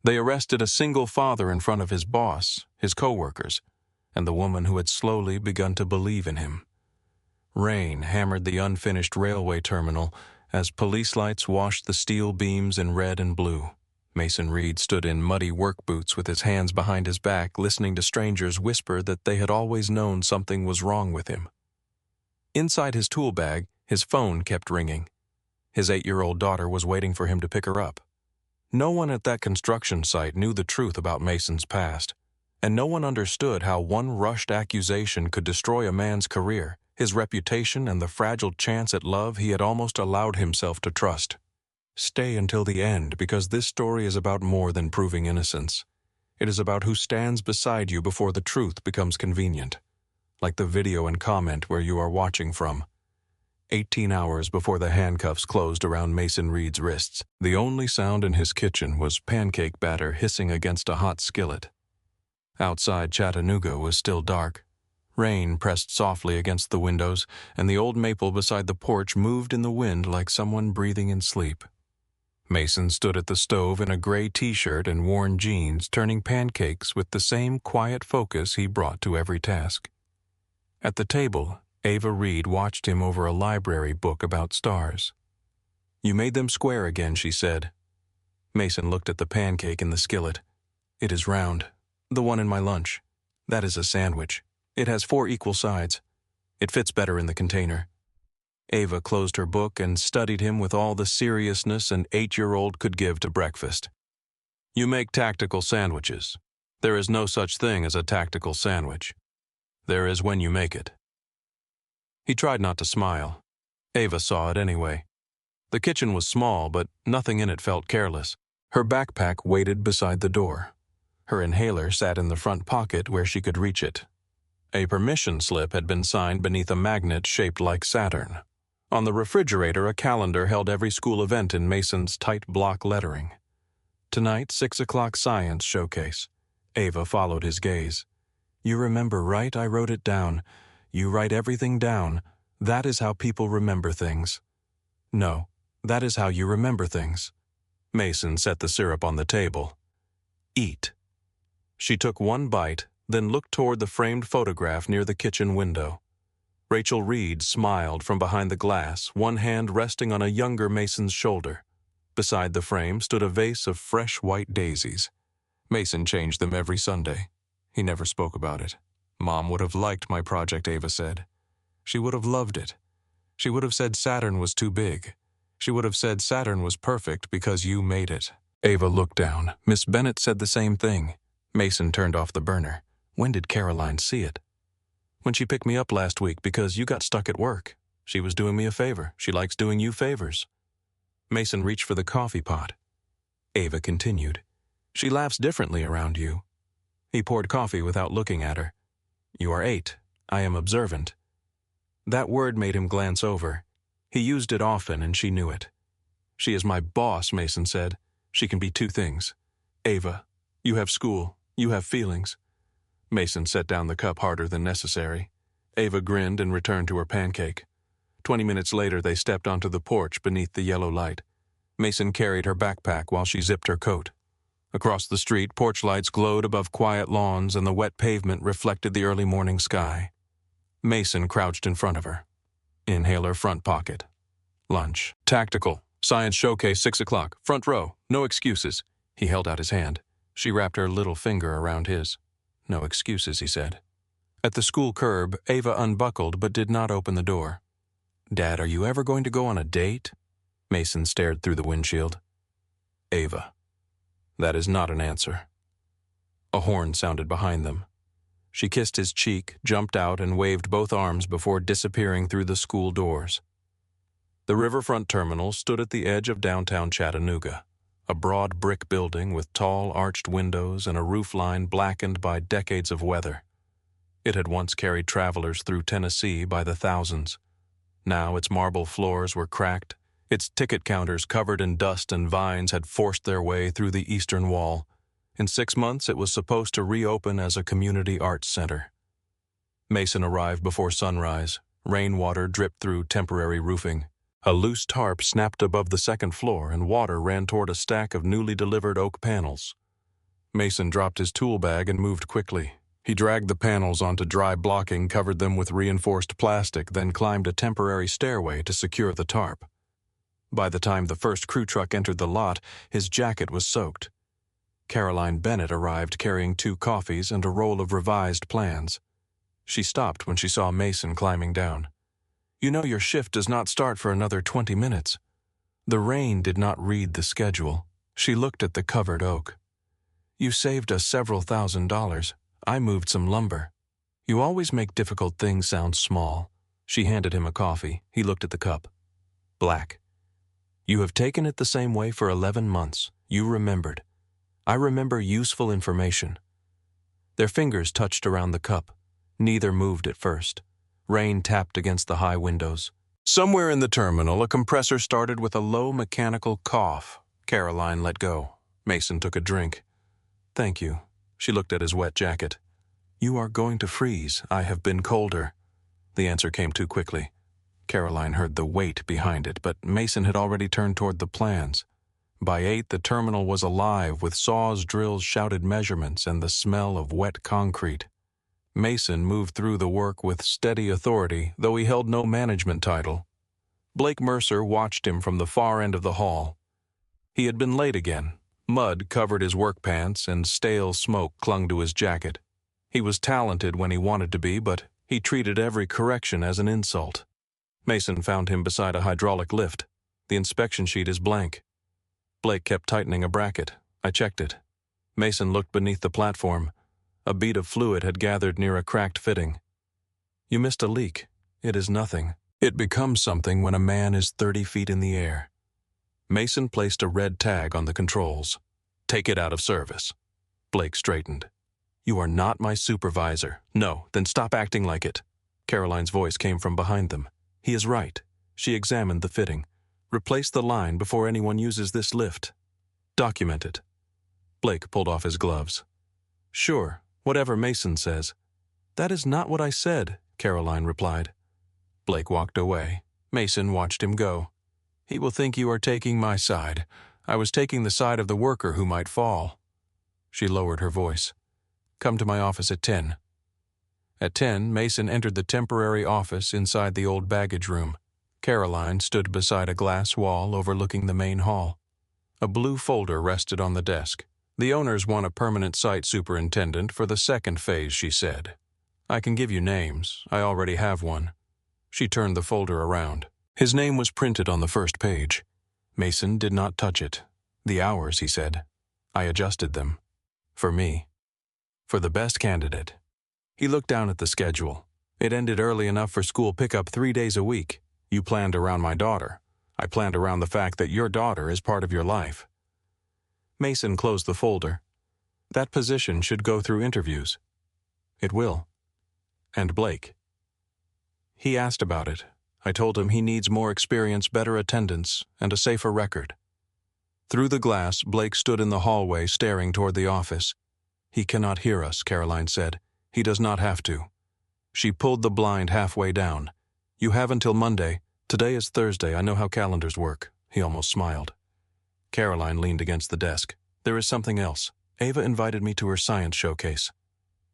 They arrested a single father in front of his boss, his co-workers, and the woman who had slowly begun to believe in him. Rain hammered the unfinished railway terminal as police lights washed the steel beams in red and blue. Mason Reed stood in muddy work boots with his hands behind his back, listening to strangers whisper that they had always known something was wrong with him. Inside his tool bag, his phone kept ringing. His 8-year-old daughter was waiting for him to pick her up. No one at that construction site knew the truth about Mason's past, and no one understood how one rushed accusation could destroy a man's career, his reputation, and the fragile chance at love he had almost allowed himself to trust. Stay until the end, because this story is about more than proving innocence. It is about who stands beside you before the truth becomes convenient, like the video and comment where you are watching from. 18 hours before the handcuffs closed around Mason Reed's wrists, the only sound in his kitchen was pancake batter hissing against a hot skillet. Outside Chattanooga was still dark. Rain pressed softly against the windows, and the old maple beside the porch moved in the wind like someone breathing in sleep. Mason stood at the stove in a gray t-shirt and worn jeans, turning pancakes with the same quiet focus he brought to every task. At the table, Ava Reed watched him over a library book about stars. "You made them square again," she said. Mason looked at the pancake in the skillet. "It is round. The one in my lunch. That is a sandwich. It has 4 equal sides. It fits better in the container." Ava closed her book and studied him with all the seriousness an 8-year-old could give to breakfast. "You make tactical sandwiches. There is no such thing as a tactical sandwich. There is when you make it." He tried not to smile. Ava saw it anyway. The kitchen was small, but nothing in it felt careless. Her backpack waited beside the door. Her inhaler sat in the front pocket where she could reach it. A permission slip had been signed beneath a magnet shaped like Saturn. On the refrigerator, a calendar held every school event in Mason's tight block lettering. Tonight, 6 o'clock science showcase. Ava followed his gaze. "You remember, right? I wrote it down. You write everything down. That is how people remember things." "No, that is how you remember things." Mason set the syrup on the table. "Eat." She took one bite, then looked toward the framed photograph near the kitchen window. Rachel Reed smiled from behind the glass, one hand resting on a younger Mason's shoulder. Beside the frame stood a vase of fresh white daisies. Mason changed them every Sunday. He never spoke about it. "Mom would have liked my project," Ava said. "She would have loved it. She would have said Saturn was too big. She would have said Saturn was perfect because you made it." Ava looked down. Miss Bennett said the same thing. Mason turned off the burner. "When did Caroline see it?" "When she picked me up last week because you got stuck at work. She was doing me a favor. She likes doing you favors." Mason reached for the coffee pot. Ava continued. "She laughs differently around you." He poured coffee without looking at her. "You are 8. I am observant." That word made him glance over. He used it often, and she knew it. "She is my boss," Mason said. "She can be 2 things. Ava, you have school. You have feelings." Mason set down the cup harder than necessary. Ava grinned and returned to her pancake. 20 minutes later, they stepped onto the porch beneath the yellow light. Mason carried her backpack while she zipped her coat. Across the street, porch lights glowed above quiet lawns, and the wet pavement reflected the early morning sky. Mason crouched in front of her. Inhaler front pocket. Lunch. "Tactical. Science showcase, 6 o'clock. Front row. No excuses." He held out his hand. She wrapped her little finger around his. "No excuses," he said. At the school curb, Ava unbuckled but did not open the door. "Dad, are you ever going to go on a date?" Mason stared through the windshield. "Ava, that is not an answer." A horn sounded behind them. She kissed his cheek, jumped out, and waved both arms before disappearing through the school doors. The riverfront terminal stood at the edge of downtown Chattanooga, a broad brick building with tall arched windows and a roofline blackened by decades of weather. It had once carried travelers through Tennessee by the thousands. Now its marble floors were cracked, its ticket counters covered in dust, and vines had forced their way through the eastern wall. In 6 months, it was supposed to reopen as a community arts center. Mason arrived before sunrise. Rainwater dripped through temporary roofing. A loose tarp snapped above the second floor, and water ran toward a stack of newly delivered oak panels. Mason dropped his tool bag and moved quickly. He dragged the panels onto dry blocking, covered them with reinforced plastic, then climbed a temporary stairway to secure the tarp. By the time the first crew truck entered the lot, his jacket was soaked. Caroline Bennett arrived carrying 2 coffees and a roll of revised plans. She stopped when she saw Mason climbing down. "You know your shift does not start for another 20 minutes. The rain did not read the schedule. She looked at the covered oak. "You saved us several $1,000s. I moved some lumber. You always make difficult things sound small." She handed him a coffee. He looked at the cup. "Black. You have taken it the same way for 11 months. You remembered. I remember useful information." Their fingers touched around the cup. Neither moved at first. Rain tapped against the high windows. Somewhere in the terminal, a compressor started with a low mechanical cough. Caroline let go. Mason took a drink. "Thank you." She looked at his wet jacket. "You are going to freeze. I have been colder." The answer came too quickly. Caroline heard the weight behind it, but Mason had already turned toward the plans. By 8, the terminal was alive with saws, drills, shouted measurements, and the smell of wet concrete. Mason moved through the work with steady authority, though he held no management title. Blake Mercer watched him from the far end of the hall. He had been late again. Mud covered his work pants, and stale smoke clung to his jacket. He was talented when he wanted to be, but he treated every correction as an insult. Mason found him beside a hydraulic lift. The inspection sheet is blank. Blake kept tightening a bracket. I checked it. Mason looked beneath the platform. A bead of fluid had gathered near a cracked fitting. "You missed a leak. It is nothing. It becomes something when a man is 30 feet in the air." Mason placed a red tag on the controls. "Take it out of service." Blake straightened. "You are not my supervisor." "No, then stop acting like it." Caroline's voice came from behind them. "He is right." She examined the fitting. "Replace the line before anyone uses this lift. Document it." Blake pulled off his gloves. "Sure, whatever Mason says." "That is not what I said," Caroline replied. Blake walked away. Mason watched him go. "He will think you are taking my side. I was taking the side of the worker who might fall." She lowered her voice. "Come to my office at 10. At 10, Mason entered the temporary office inside the old baggage room. Caroline stood beside a glass wall overlooking the main hall. A blue folder rested on the desk. "The owners want a permanent site superintendent for the second phase," she said. "I can give you names. I already have one." She turned the folder around. His name was printed on the first page. Mason did not touch it. "The hours," he said. "I adjusted them. For me. For the best candidate." He looked down at the schedule. "It ended early enough for school pickup 3 days a week. You planned around my daughter. I planned around the fact that your daughter is part of your life." Mason closed the folder. "That position should go through interviews." "It will." "And Blake?" "He asked about it. I told him he needs more experience, better attendance, and a safer record." Through the glass, Blake stood in the hallway staring toward the office. "He cannot hear us," Caroline said. "He does not have to." She pulled the blind halfway down. "You have until Monday. Today is Thursday. I know how calendars work." He almost smiled. Caroline leaned against the desk. "There is something else. Ava invited me to her science showcase."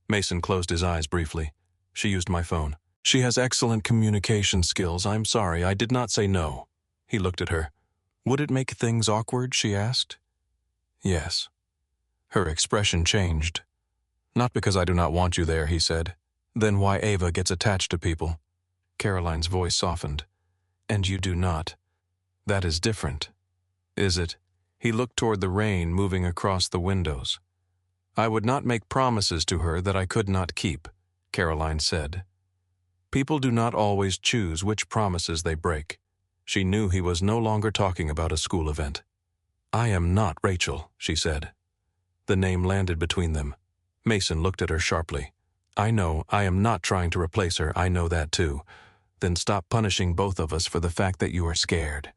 Mason closed his eyes briefly. "She used my phone. She has excellent communication skills. I'm sorry, I did not say no." He looked at her. "Would it make things awkward?" she asked. "Yes." Her expression changed. "Not because I do not want you there," he said. "Then why Ava gets attached to people?" Caroline's voice softened. "And you do not. That is different." "Is it?" He looked toward the rain moving across the windows. "I would not make promises to her that I could not keep," Caroline said. "People do not always choose which promises they break." She knew he was no longer talking about a school event. "I am not Rachel," she said. The name landed between them. Mason looked at her sharply. "I know, I am not trying to replace her. I know that too. Then stop punishing both of us for the fact that you are scared."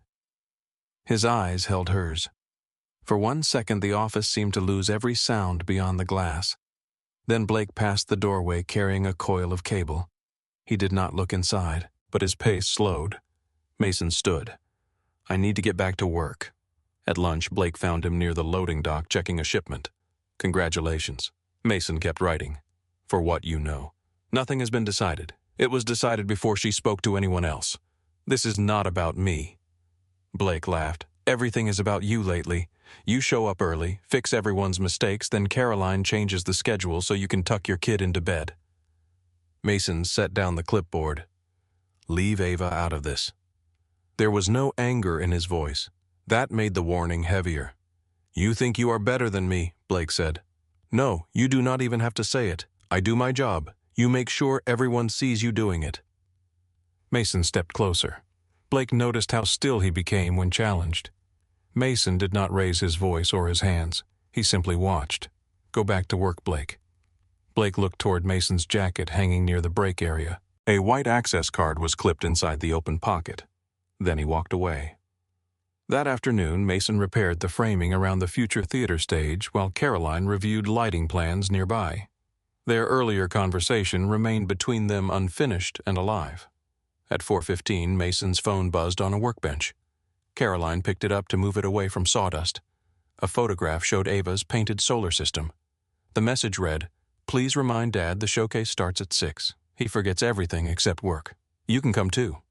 His eyes held hers. For 1 second, the office seemed to lose every sound beyond the glass. Then Blake passed the doorway carrying a coil of cable. He did not look inside, but his pace slowed. Mason stood. "I need to get back to work." At lunch, Blake found him near the loading dock checking a shipment. Congratulations. Mason kept writing. For what you know. Nothing has been decided. It was decided before she spoke to anyone else. This is not about me. Blake laughed. Everything is about you lately. You show up early, fix everyone's mistakes, then Caroline changes the schedule so you can tuck your kid into bed. Mason set down the clipboard. Leave Ava out of this. There was no anger in his voice. That made the warning heavier. You think you are better than me, Blake said. No, you do not even have to say it. I do my job. You make sure everyone sees you doing it. Mason stepped closer. Blake noticed how still he became when challenged. Mason did not raise his voice or his hands. He simply watched. Go back to work, Blake. Blake looked toward Mason's jacket hanging near the break area. A white access card was clipped inside the open pocket. Then he walked away. That afternoon, Mason repaired the framing around the future theater stage while Caroline reviewed lighting plans nearby. Their earlier conversation remained between them unfinished and alive. At 4:15, Mason's phone buzzed on a workbench. Caroline picked it up to move it away from sawdust. A photograph showed Ava's painted solar system. The message read, "Please remind Dad the showcase starts at 6. He forgets everything except work. You can come too."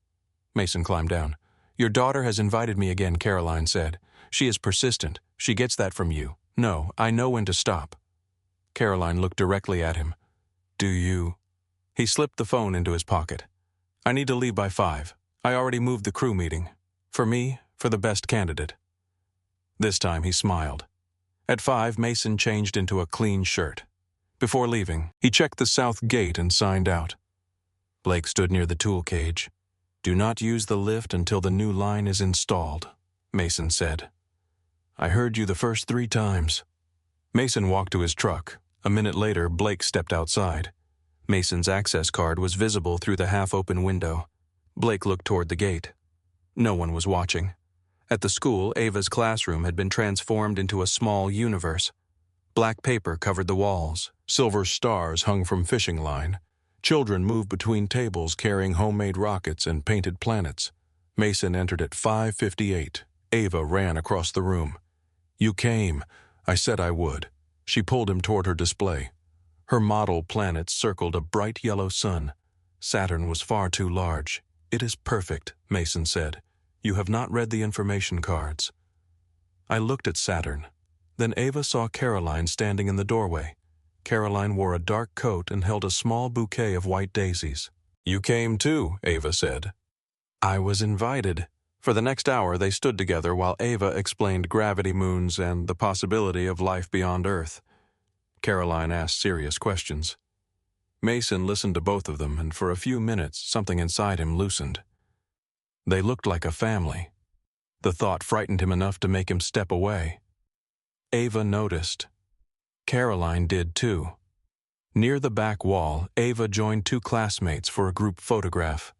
Mason climbed down. "Your daughter has invited me again," Caroline said. "She is persistent. She gets that from you. No, I know when to stop." Caroline looked directly at him. "Do you?" He slipped the phone into his pocket. "I need to leave by 5. I already moved the crew meeting. For me, for the best candidate." This time he smiled. At 5, Mason changed into a clean shirt. Before leaving, he checked the south gate and signed out. Blake stood near the tool cage. "Do not use the lift until the new line is installed," Mason said. "I heard you the first 3 times." Mason walked to his truck. A minute later, Blake stepped outside. Mason's access card was visible through the half-open window. Blake looked toward the gate. No one was watching. At the school, Ava's classroom had been transformed into a small universe. Black paper covered the walls. Silver stars hung from fishing line. Children moved between tables carrying homemade rockets and painted planets. Mason entered at 5:58. Ava ran across the room. "You came. I said I would." She pulled him toward her display. Her model planets circled a bright yellow sun. Saturn was far too large. "It is perfect," Mason said. "You have not read the information cards." I looked at Saturn. Then Ava saw Caroline standing in the doorway. Caroline wore a dark coat and held a small bouquet of white daisies. "You came too," Ava said. "I was invited." For the next hour they stood together while Ava explained gravity moons and the possibility of life beyond Earth. Caroline asked serious questions. Mason listened to both of them, and for a few minutes something inside him loosened. They looked like a family. The thought frightened him enough to make him step away. Ava noticed. Caroline did too. Near the back wall, Ava joined 2 classmates for a group photograph.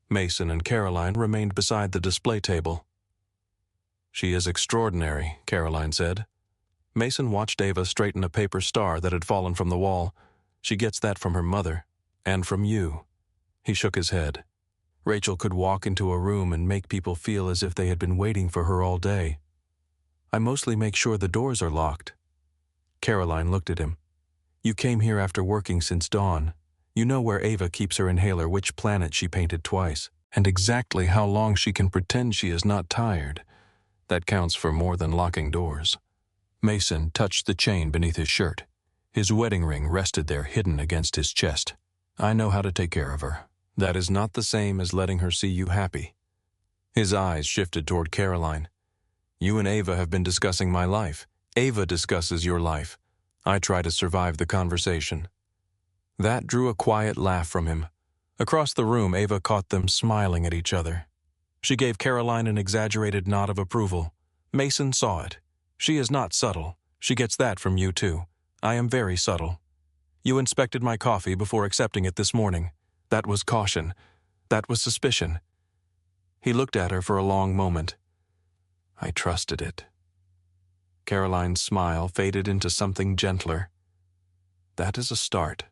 Mason and Caroline remained beside the display table. "She is extraordinary," Caroline said. Mason watched Ava straighten a paper star that had fallen from the wall. "She gets that from her mother, and from you." He shook his head. "Rachel could walk into a room and make people feel as if they had been waiting for her all day. I mostly make sure the doors are locked." Caroline looked at him. "You came here after working since dawn. You know where Ava keeps her inhaler, which planet she painted twice, and exactly how long she can pretend she is not tired. That counts for more than locking doors." Mason touched the chain beneath his shirt. His wedding ring rested there hidden against his chest. "I know how to take care of her. That is not the same as letting her see you happy." His eyes shifted toward Caroline. "You and Ava have been discussing my life. Ava discusses your life. I try to survive the conversation." That drew a quiet laugh from him. Across the room, Ava caught them smiling at each other. She gave Caroline an exaggerated nod of approval. Mason saw it. "She is not subtle. She gets that from you too. I am very subtle. You inspected my coffee before accepting it this morning. That was caution. That was suspicion." He looked at her for a long moment. "I trusted it." Caroline's smile faded into something gentler. "That is a start."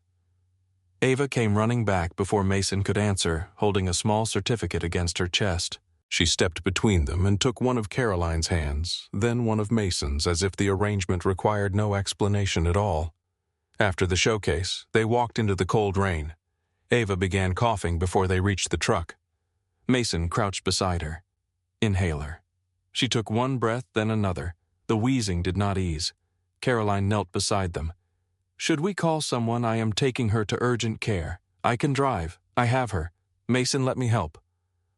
Ava came running back before Mason could answer, holding a small certificate against her chest. She stepped between them and took one of Caroline's hands, then one of Mason's, as if the arrangement required no explanation at all. After the showcase, they walked into the cold rain. Ava began coughing before they reached the truck. Mason crouched beside her. Inhaler. She took one breath, then another. The wheezing did not ease. Caroline knelt beside them. "Should we call someone? I am taking her to urgent care. I can drive. I have her. Mason, let me help."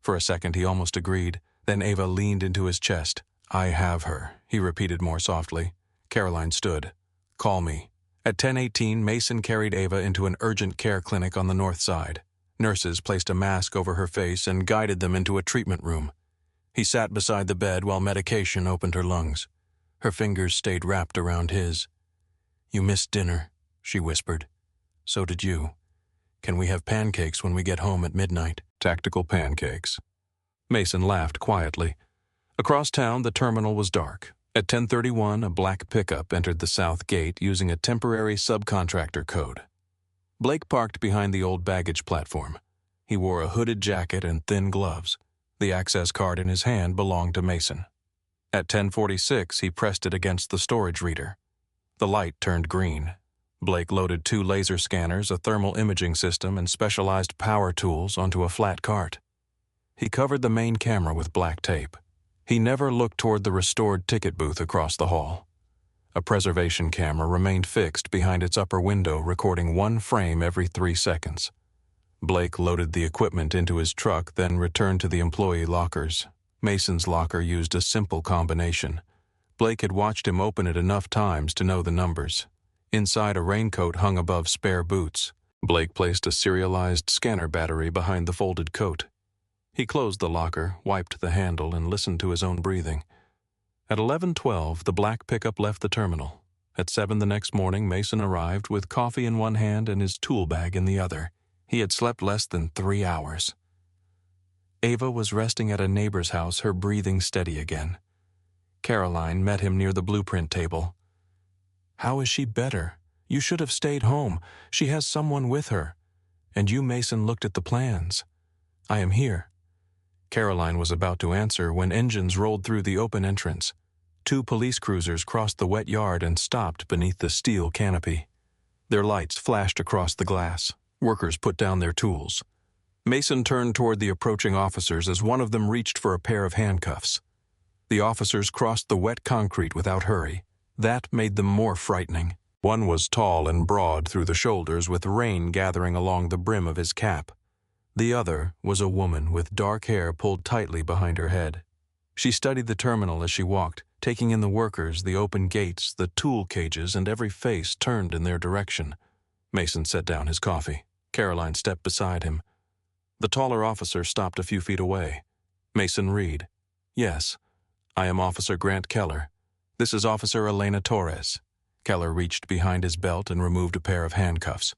For a second he almost agreed. Then Ava leaned into his chest. "I have her," he repeated more softly. Caroline stood. "Call me." At 10:18, Mason carried Ava into an urgent care clinic on the north side. Nurses placed a mask over her face and guided them into a treatment room. He sat beside the bed while medication opened her lungs. Her fingers stayed wrapped around his. "You missed dinner," she whispered. "So did you. Can we have pancakes when we get home at midnight?" Tactical pancakes. Mason laughed quietly. Across town, the terminal was dark. At 10:31, a black pickup entered the south gate using a temporary subcontractor code. Blake parked behind the old baggage platform. He wore a hooded jacket and thin gloves. The access card in his hand belonged to Mason. At 10:46, he pressed it against the storage reader. The light turned green. Blake loaded 2 laser scanners, a thermal imaging system, and specialized power tools onto a flat cart. He covered the main camera with black tape. He never looked toward the restored ticket booth across the hall. A preservation camera remained fixed behind its upper window, recording 1 frame every 3 seconds. Blake loaded the equipment into his truck, then returned to the employee lockers. Mason's locker used a simple combination. Blake had watched him open it enough times to know the numbers. Inside, a raincoat hung above spare boots. Blake placed a serialized scanner battery behind the folded coat. He closed the locker, wiped the handle, and listened to his own breathing. At 11:12, the black pickup left the terminal. At 7 the next morning, Mason arrived with coffee in one hand and his tool bag in the other. He had slept less than 3 hours. Ava was resting at a neighbor's house, her breathing steady again. Caroline met him near the blueprint table. "How is she better? You should have stayed home. She has someone with her. And you, Mason, looked at the plans. I am here." Caroline was about to answer when engines rolled through the open entrance. 2 police cruisers crossed the wet yard and stopped beneath the steel canopy. Their lights flashed across the glass. Workers put down their tools. Mason turned toward the approaching officers as one of them reached for a pair of handcuffs. The officers crossed the wet concrete without hurry. That made them more frightening. One was tall and broad through the shoulders, with rain gathering along the brim of his cap. The other was a woman with dark hair pulled tightly behind her head. She studied the terminal as she walked, taking in the workers, the open gates, the tool cages, and every face turned in their direction. Mason set down his coffee. Caroline stepped beside him. The taller officer stopped a few feet away. "Mason Reed." "Yes. I am Officer Grant Keller. This is Officer Elena Torres." Keller reached behind his belt and removed a pair of handcuffs.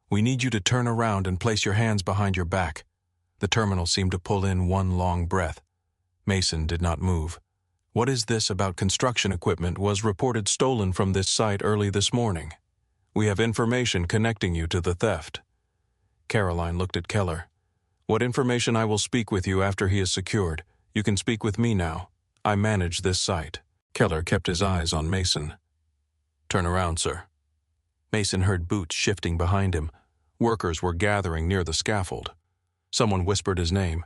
"We need you to turn around and place your hands behind your back." The terminal seemed to pull in one long breath. Mason did not move. "What is this about construction equipment was reported stolen from this site early this morning. We have information connecting you to the theft." Caroline looked at Keller. "What information? I will speak with you after he is secured. You can speak with me now. I manage this site." Keller kept his eyes on Mason. "Turn around, sir." Mason heard boots shifting behind him. Workers were gathering near the scaffold. Someone whispered his name.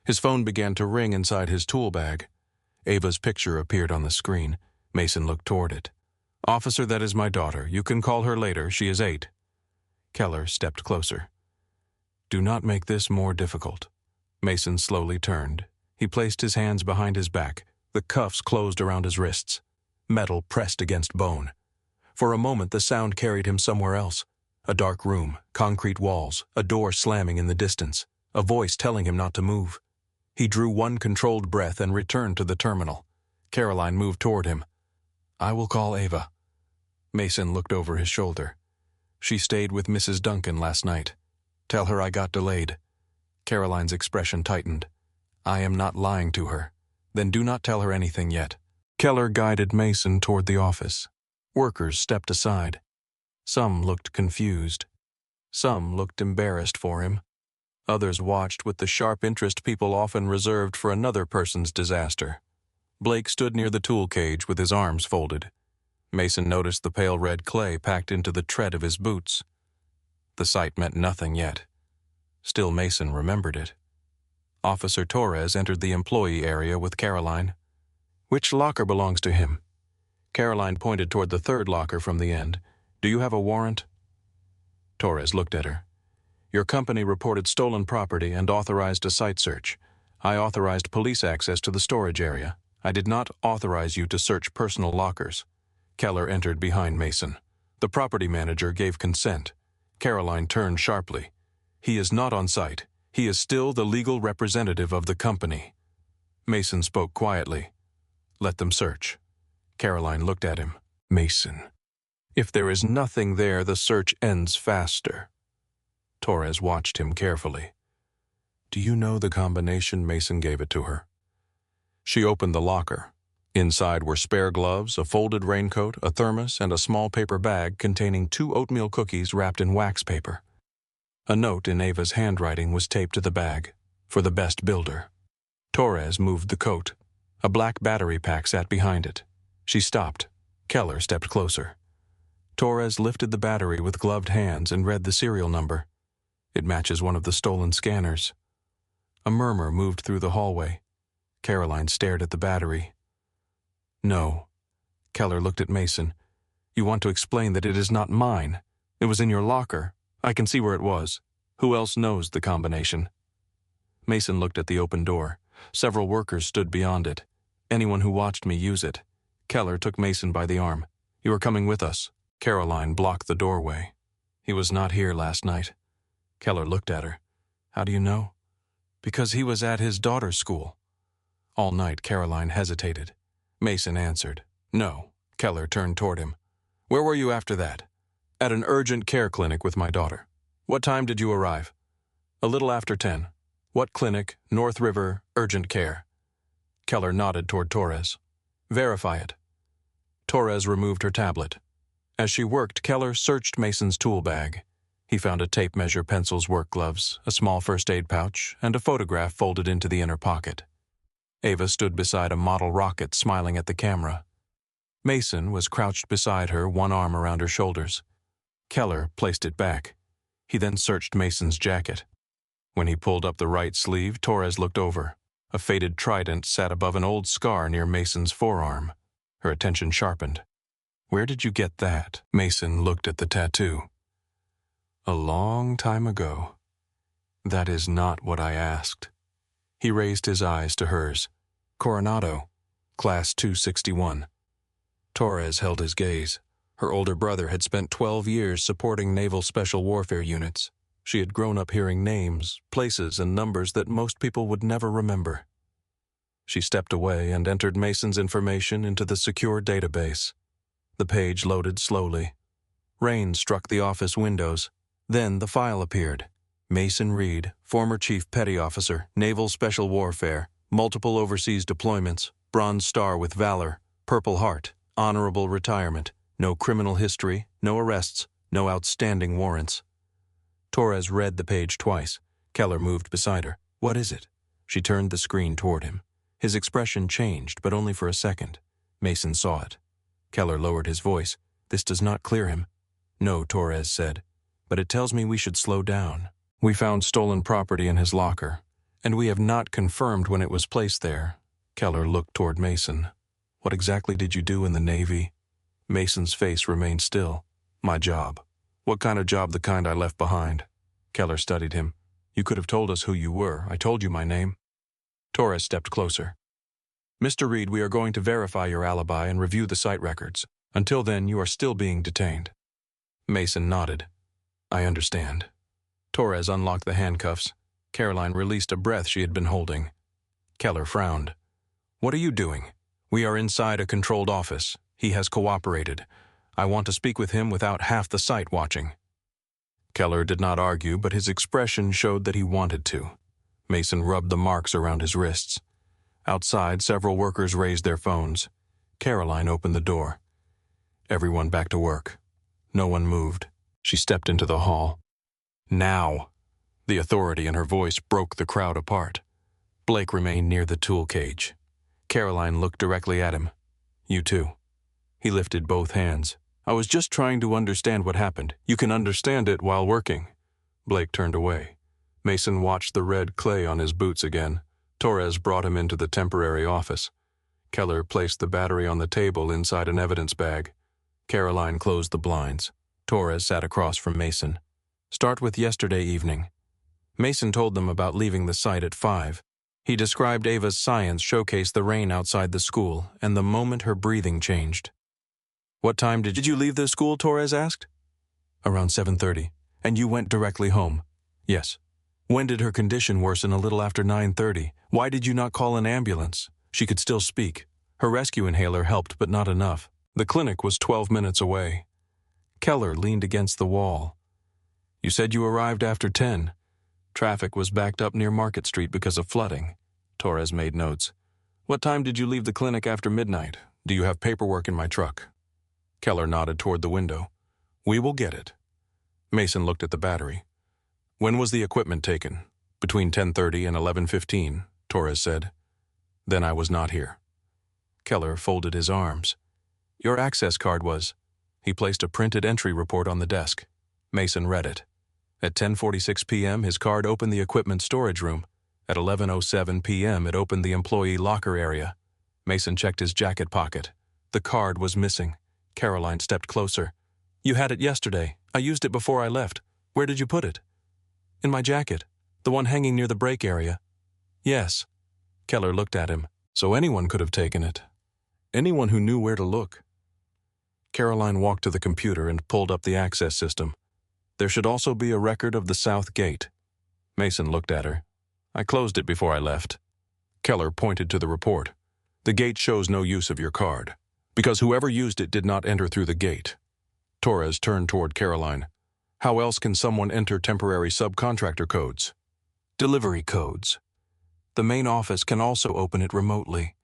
His phone began to ring inside his tool bag. Ava's picture appeared on the screen. Mason looked toward it. "Officer, that is my daughter. You can call her later. She is 8. Keller stepped closer. "Do not make this more difficult." Mason slowly turned. He placed his hands behind his back. The cuffs closed around his wrists. Metal pressed against bone. For a moment the sound carried him somewhere else. A dark room, concrete walls, a door slamming in the distance, a voice telling him not to move. He drew one controlled breath and returned to the terminal. Caroline moved toward him. "I will call Ava." Mason looked over his shoulder. "She stayed with Mrs. Duncan last night. Tell her I got delayed." Caroline's expression tightened. "I am not lying to her. Then do not tell her anything yet." Keller guided Mason toward the office. Workers stepped aside. Some looked confused. Some looked embarrassed for him. Others watched with the sharp interest people often reserved for another person's disaster. Blake stood near the tool cage with his arms folded. Mason noticed the pale red clay packed into the tread of his boots. The sight meant nothing yet. Still, Mason remembered it. Officer Torres entered the employee area with Caroline. "Which locker belongs to him?" Caroline pointed toward the third locker from the end. "Do you have a warrant?" Torres looked at her. "Your company reported stolen property and authorized a site search. I authorized police access to the storage area. I did not authorize you to search personal lockers." Keller entered behind Mason. The property manager gave consent. Caroline turned sharply. "He is not on site. He is still the legal representative of the company." Mason spoke quietly. "Let them search." Caroline looked at him. "Mason, if there is nothing there, the search ends faster." Torres watched him carefully. "Do you know the combination?" Mason gave it to her. She opened the locker. Inside were spare gloves, a folded raincoat, a thermos, and a small paper bag containing 2 oatmeal cookies wrapped in wax paper. A note in Ava's handwriting was taped to the bag, "For the best builder." Torres moved the coat. A black battery pack sat behind it. She stopped. Keller stepped closer. Torres lifted the battery with gloved hands and read the serial number. "It matches one of the stolen scanners." A murmur moved through the hallway. Caroline stared at the battery. "No." Keller looked at Mason. "You want to explain that it is not mine. It was in your locker. I can see where it was. Who else knows the combination?" Mason looked at the open door. Several workers stood beyond it. "Anyone who watched me use it." Keller took Mason by the arm. "You are coming with us." Caroline blocked the doorway. "He was not here last night." Keller looked at her. "How do you know?" "Because he was at his daughter's school." All night Caroline hesitated. Mason answered. "No." Keller turned toward him. "Where were you after that?" "At an urgent care clinic with my daughter." "What time did you arrive?" "A little after 10. "What clinic?" "North River, urgent care." Keller nodded toward Torres. "Verify it." Torres removed her tablet. As she worked, Keller searched Mason's tool bag. He found a tape measure, pencils, work gloves, a small first aid pouch, and a photograph folded into the inner pocket. Ava stood beside a model rocket, smiling at the camera. Mason was crouched beside her, one arm around her shoulders. Keller placed it back. He then searched Mason's jacket. When he pulled up the right sleeve, Torres looked over. A faded trident sat above an old scar near Mason's forearm. Her attention sharpened. "Where did you get that?" Mason looked at the tattoo. "A long time ago." "That is not what I asked." He raised his eyes to hers. "Coronado, Class 261. Torres held his gaze. Her older brother had spent 12 years supporting naval special warfare units. She had grown up hearing names, places, and numbers that most people would never remember. She stepped away and entered Mason's information into the secure database. The page loaded slowly. Rain struck the office windows. Then the file appeared. Mason Reed, former Chief Petty Officer, Naval Special Warfare, multiple overseas deployments, Bronze Star with Valor, Purple Heart, honorable retirement, no criminal history, no arrests, no outstanding warrants. Torres read the page twice. Keller moved beside her. "What is it?" She turned the screen toward him. His expression changed, but only for a second. Mason saw it. Keller lowered his voice. "This does not clear him." "No," Torres said, "but it tells me we should slow down. We found stolen property in his locker, and we have not confirmed when it was placed there." Keller looked toward Mason. "What exactly did you do in the Navy?" Mason's face remained still. "My job." "What kind of job?" "The kind I left behind." Keller studied him. "You could have told us who you were. I told you my name." Torres stepped closer. "Mr. Reed, we are going to verify your alibi and review the site records. Until then, you are still being detained." Mason nodded. "I understand." Torres unlocked the handcuffs. Caroline released a breath she had been holding. Keller frowned. "What are you doing?" "We are inside a controlled office. He has cooperated. I want to speak with him without half the site watching." Keller did not argue, but his expression showed that he wanted to. Mason rubbed the marks around his wrists. Outside, several workers raised their phones. Caroline opened the door. Everyone back to work. No one moved. She stepped into the hall. "Now." The authority in her voice broke the crowd apart. Blake remained near the tool cage. Caroline looked directly at him. "You too." He lifted both hands. "I was just trying to understand what happened. You can understand it while working." Blake turned away. Mason watched the red clay on his boots again. Torres brought him into the temporary office. Keller placed the battery on the table inside an evidence bag. Caroline closed the blinds. Torres sat across from Mason. "Start with yesterday evening." Mason told them about leaving the site at 5. He described Ava's science showcase the rain outside the school and the moment her breathing changed. "What time did you leave the school?" Torres asked. "Around 7:30. And you went directly home?" "Yes." "When did her condition worsen?" "A little after 9:30. Why did you not call an ambulance?" "She could still speak. Her rescue inhaler helped, but not enough. The clinic was 12 minutes away." Keller leaned against the wall. "You said you arrived after 10. Traffic was backed up near Market Street because of flooding." Torres made notes. "What time did you leave the clinic after midnight? Do you have paperwork in my truck?" Keller nodded toward the window. "We will get it." Mason looked at the battery. "When was the equipment taken?" "Between 10:30 and 11:15, Torres said. "Then I was not here." Keller folded his arms. "Your access card was—" He placed a printed entry report on the desk. Mason read it. At 10:46 p.m., his card opened the equipment storage room. At 11:07 p.m., it opened the employee locker area. Mason checked his jacket pocket. The card was missing. Caroline stepped closer. "You had it yesterday. I used it before I left. Where did you put it?" "In my jacket. The one hanging near the break area." "Yes." Keller looked at him. "So anyone could have taken it. Anyone who knew where to look." Caroline walked to the computer and pulled up the access system. "There should also be a record of the south gate." Mason looked at her. "I closed it before I left." Keller pointed to the report. "The gate shows no use of your card, because whoever used it did not enter through the gate." Torres turned toward Caroline. "How else can someone enter temporary subcontractor codes?" "Delivery codes. The main office can also open it remotely."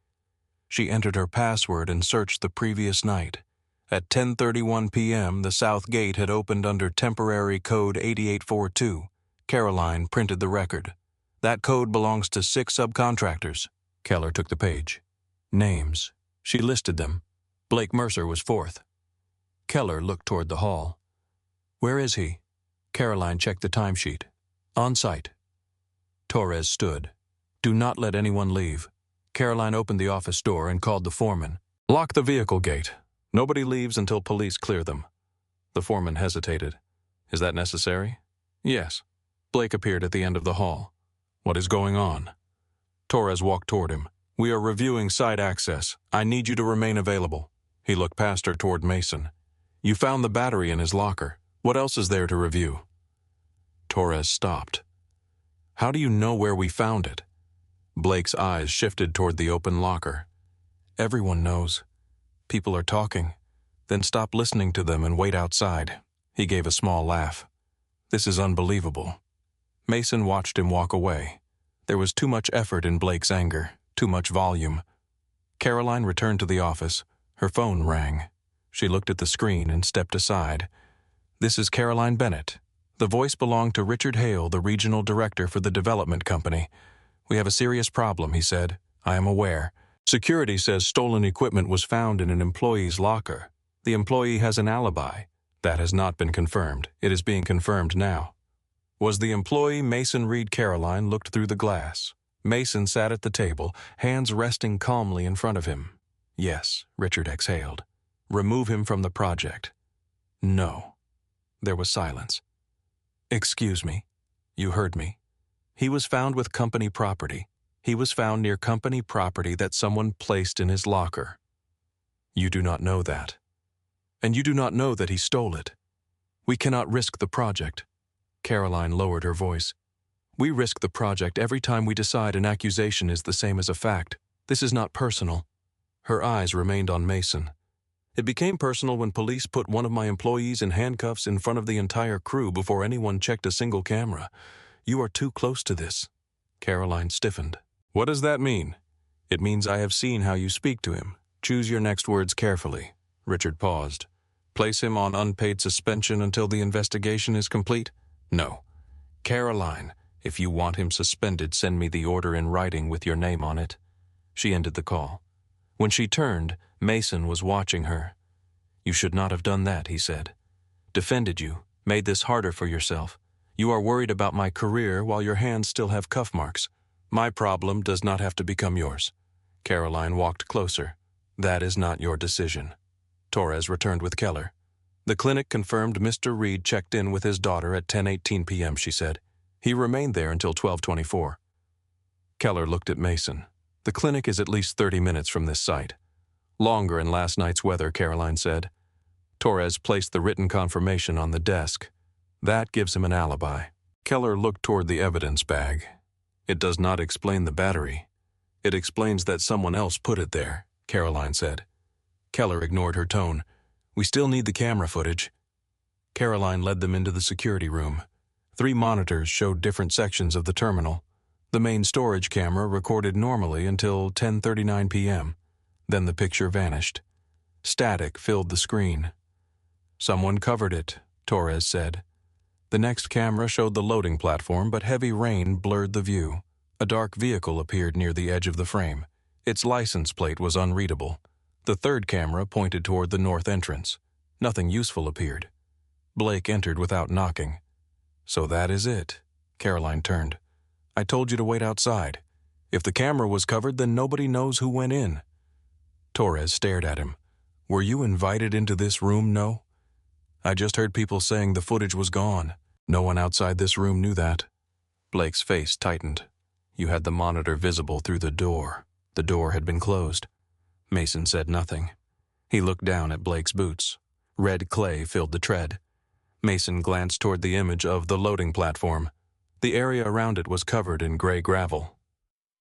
She entered her password and searched the previous night. At 10:31 p.m., the south gate had opened under temporary code 8842. Caroline printed the record. "That code belongs to 6 subcontractors." Keller took the page. "Names." She listed them. Blake Mercer was 4th. Keller looked toward the hall. "Where is he?" Caroline checked the timesheet. "On site." Torres stood. "Do not let anyone leave." Caroline opened the office door and called the foreman. "Lock the vehicle gate. Nobody leaves until police clear them." The foreman hesitated. "Is that necessary?" "Yes." Blake appeared at the end of the hall. "What is going on?" Torres walked toward him. "We are reviewing site access. I need you to remain available." He looked past her toward Mason. "You found the battery in his locker. What else is there to review?" Torres stopped. "How do you know where we found it?" Blake's eyes shifted toward the open locker. "Everyone knows. People are talking. Then stop listening to them and wait outside." He gave a small laugh. "This is unbelievable." Mason watched him walk away. There was too much effort in Blake's anger, too much volume. Caroline returned to the office. Her phone rang. She looked at the screen and stepped aside. "This is Caroline Bennett." The voice belonged to Richard Hale, the regional director for the development company. "We have a serious problem," he said. "I am aware. Security says stolen equipment was found in an employee's locker. The employee has an alibi. That has not been confirmed. It is being confirmed now." Was the employee Mason Reed? Caroline looked through the glass. Mason sat at the table, hands resting calmly in front of him. "Yes," Richard exhaled. "Remove him from the project." "No." There was silence. "Excuse me. You heard me. He was found with company property. He was found near company property that someone placed in his locker. You do not know that. And you do not know that he stole it. We cannot risk the project." Caroline lowered her voice. "We risk the project every time we decide an accusation is the same as a fact. This is not personal." Her eyes remained on Mason. "It became personal when police put one of my employees in handcuffs in front of the entire crew before anyone checked a single camera. You are too close to this." Caroline stiffened. "What does that mean?" "It means I have seen how you speak to him. Choose your next words carefully." Richard paused. "Place him on unpaid suspension until the investigation is complete?" "No." "Caroline, if you want him suspended, send me the order in writing with your name on it." She ended the call. When she turned, Mason was watching her. "You should not have done that," he said. "Defended you, made this harder for yourself. You are worried about my career while your hands still have cuff marks. My problem does not have to become yours." Caroline walked closer. "That is not your decision." Torres returned with Keller. "The clinic confirmed Mr. Reed checked in with his daughter at 10:18 p.m., she said. He remained there until 12:24. Keller looked at Mason. "The clinic is at least 30 minutes from this site. Longer in last night's weather," Caroline said. Torres placed the written confirmation on the desk. "That gives him an alibi." Keller looked toward the evidence bag. "It does not explain the battery. It explains that someone else put it there," Caroline said. Keller ignored her tone. "We still need the camera footage." Caroline led them into the security room. 3 monitors showed different sections of the terminal. The main storage camera recorded normally until 10:39 p.m. Then the picture vanished. Static filled the screen. "Someone covered it," Torres said. The next camera showed the loading platform, but heavy rain blurred the view. A dark vehicle appeared near the edge of the frame. Its license plate was unreadable. The third camera pointed toward the north entrance. Nothing useful appeared. Blake entered without knocking. "So that is it." Caroline turned. "I told you to wait outside. If the camera was covered, then nobody knows who went in." Torres stared at him. "Were you invited into this room, no?" "I just heard people saying the footage was gone. No one outside this room knew that." Blake's face tightened. "You had the monitor visible through the door. The door had been closed." Mason said nothing. He looked down at Blake's boots. Red clay filled the tread. Mason glanced toward the image of the loading platform. The area around it was covered in gray gravel.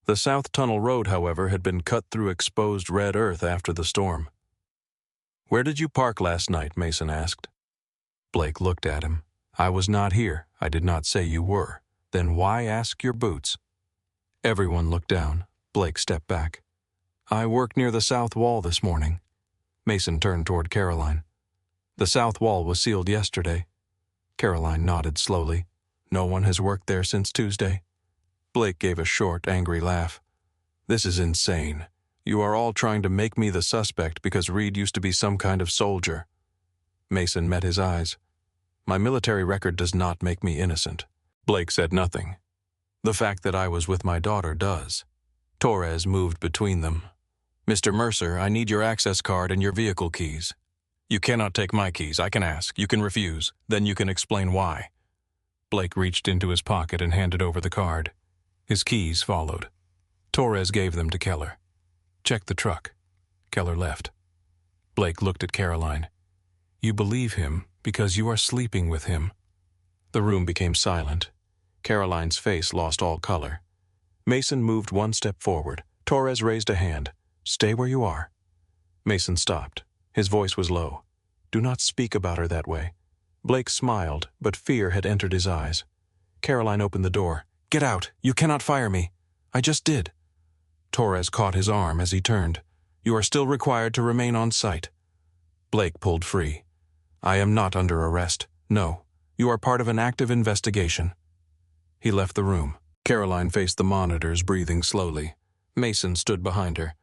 The South Tunnel Road, however, had been cut through exposed red earth after the storm. "Where did you park last night?" Mason asked. Blake looked at him. "I was not here. I did not say you were. Then why ask your boots?" Everyone looked down. Blake stepped back. "I worked near the south wall this morning." Mason turned toward Caroline. "The south wall was sealed yesterday." Caroline nodded slowly. "No one has worked there since Tuesday." Blake gave a short, angry laugh. "This is insane. You are all trying to make me the suspect because Reed used to be some kind of soldier." Mason met his eyes. "My military record does not make me innocent." Blake said nothing. "The fact that I was with my daughter does." Torres moved between them. "Mr. Mercer, I need your access card and your vehicle keys." "You cannot take my keys. I can ask. You can refuse. Then you can explain why." Blake reached into his pocket and handed over the card. His keys followed. Torres gave them to Keller. "Check the truck." Keller left. Blake looked at Caroline. "You believe him because you are sleeping with him." The room became silent. Caroline's face lost all color. Mason moved one step forward. Torres raised a hand. "Stay where you are." Mason stopped. His voice was low. "Do not speak about her that way." Blake smiled, but fear had entered his eyes. Caroline opened the door. "Get out! You cannot fire me." "I just did." Torres caught his arm as he turned. "You are still required to remain on site." Blake pulled free. "I am not under arrest. No. You are part of an active investigation." He left the room. Caroline faced the monitors, breathing slowly. Mason stood behind her.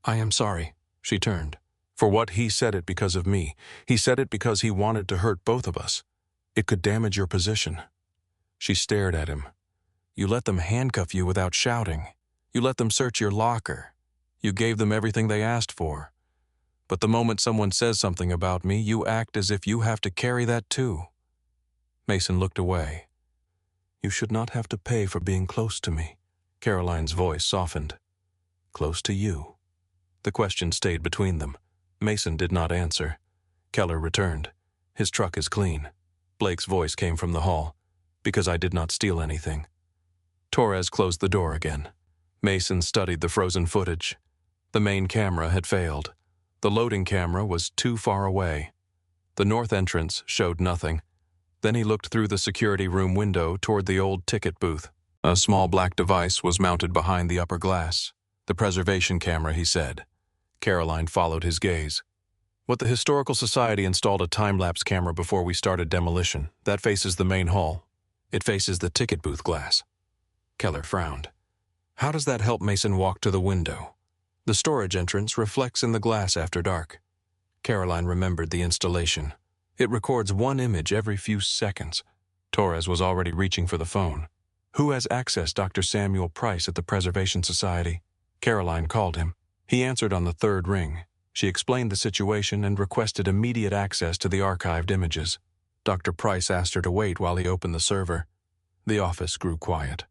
"I am sorry." She turned. "For what he said it because of me. He said it because he wanted to hurt both of us. It could damage your position." She stared at him. "You let them handcuff you without shouting. You let them search your locker. You gave them everything they asked for. But the moment someone says something about me, you act as if you have to carry that too." Mason looked away. "You should not have to pay for being close to me." Caroline's voice softened. "Close to you?" The question stayed between them. Mason did not answer. Keller returned. "His truck is clean." Blake's voice came from the hall. "Because I did not steal anything." Torres closed the door again. Mason studied the frozen footage. The main camera had failed. The loading camera was too far away. The north entrance showed nothing. Then he looked through the security room window toward the old ticket booth. A small black device was mounted behind the upper glass. "The preservation camera," he said. Caroline followed his gaze. "What the Historical Society installed a time-lapse camera before we started demolition. That faces the main hall." It faces the ticket booth glass. Keller frowned. How does that help Mason walk to the window? The storage entrance reflects in the glass after dark. Caroline remembered the installation. It records one image every few seconds. Torres was already reaching for the phone. Who has access Dr. Samuel Price at the Preservation Society? Caroline called him. He answered on the third ring. She explained the situation and requested immediate access to the archived images. Dr. Price asked her to wait while he opened the server. The office grew quiet.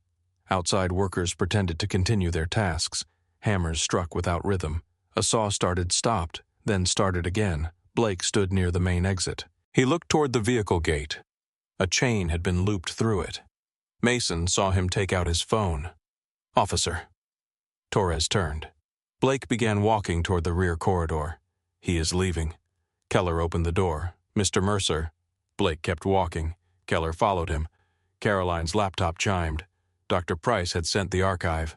Outside workers pretended to continue their tasks. Hammers struck without rhythm. A saw stopped, then started again. Blake stood near the main exit. He looked toward the vehicle gate. A chain had been looped through it. Mason saw him take out his phone. Officer. Torres turned. Blake began walking toward the rear corridor. He is leaving. Keller opened the door. Mr. Mercer. Blake kept walking. Keller followed him. Caroline's laptop chimed. Dr. Price had sent the archive.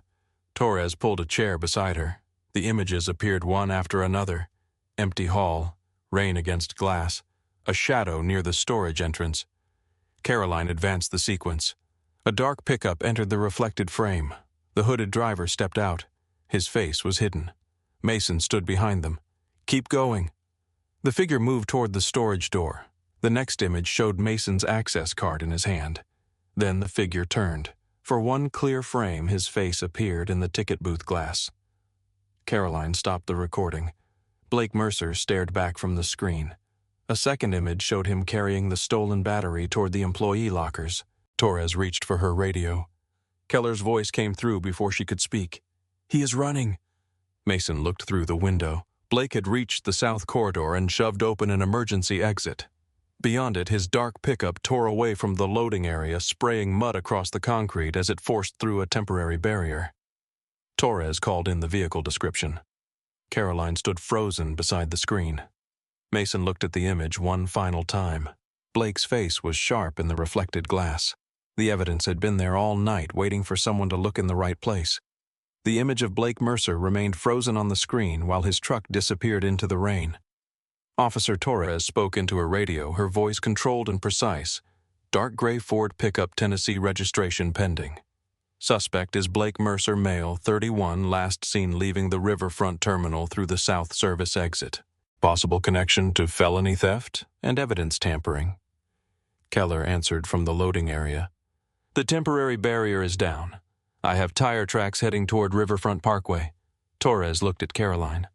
Torres pulled a chair beside her. The images appeared one after another. Empty hall, rain against glass, a shadow near the storage entrance. Caroline advanced the sequence. A dark pickup entered the reflected frame. The hooded driver stepped out. His face was hidden. Mason stood behind them. Keep going. The figure moved toward the storage door. The next image showed Mason's access card in his hand. Then the figure turned. For one clear frame, his face appeared in the ticket booth glass. Caroline stopped the recording. Blake Mercer stared back from the screen. A second image showed him carrying the stolen battery toward the employee lockers. Torres reached for her radio. Keller's voice came through before she could speak. He is running. Mason looked through the window. Blake had reached the south corridor and shoved open an emergency exit. Beyond it, his dark pickup tore away from the loading area, spraying mud across the concrete as it forced through a temporary barrier. Torres called in the vehicle description. Caroline stood frozen beside the screen. Mason looked at the image one final time. Blake's face was sharp in the reflected glass. The evidence had been there all night, waiting for someone to look in the right place. The image of Blake Mercer remained frozen on the screen while his truck disappeared into the rain. Officer Torres spoke into her radio, her voice controlled and precise. Dark gray Ford pickup, Tennessee registration pending. Suspect is Blake Mercer, male, 31, last seen leaving the riverfront terminal through the South Service exit. Possible connection to felony theft and evidence tampering. Keller answered from the loading area. The temporary barrier is down. I have tire tracks heading toward Riverfront Parkway. Torres looked at Caroline.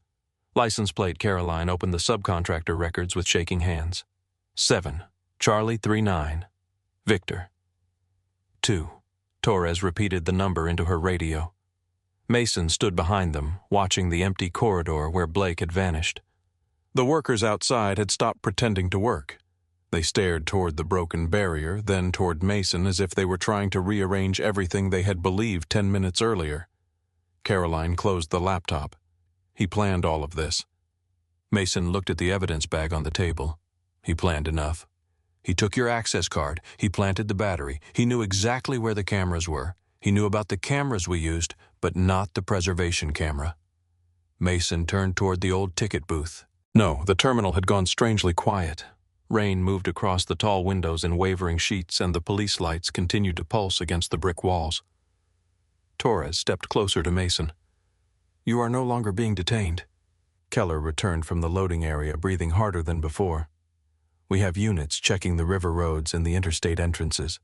License plate Caroline opened the subcontractor records with shaking hands. 7. Charlie 39. Victor. 2. Torres repeated the number into her radio. Mason stood behind them, watching the empty corridor where Blake had vanished. The workers outside had stopped pretending to work. They stared toward the broken barrier, then toward Mason as if they were trying to rearrange everything they had believed 10 minutes earlier. Caroline closed the laptop. He planned all of this. Mason looked at the evidence bag on the table. He planned enough. He took your access card. He planted the battery. He knew exactly where the cameras were. He knew about the cameras we used, but not the preservation camera. Mason turned toward the old ticket booth. No, the terminal had gone strangely quiet. Rain moved across the tall windows in wavering sheets, and the police lights continued to pulse against the brick walls. Torres stepped closer to Mason. You are no longer being detained. Keller returned from the loading area, breathing harder than before. We have units checking the river roads and the interstate entrances.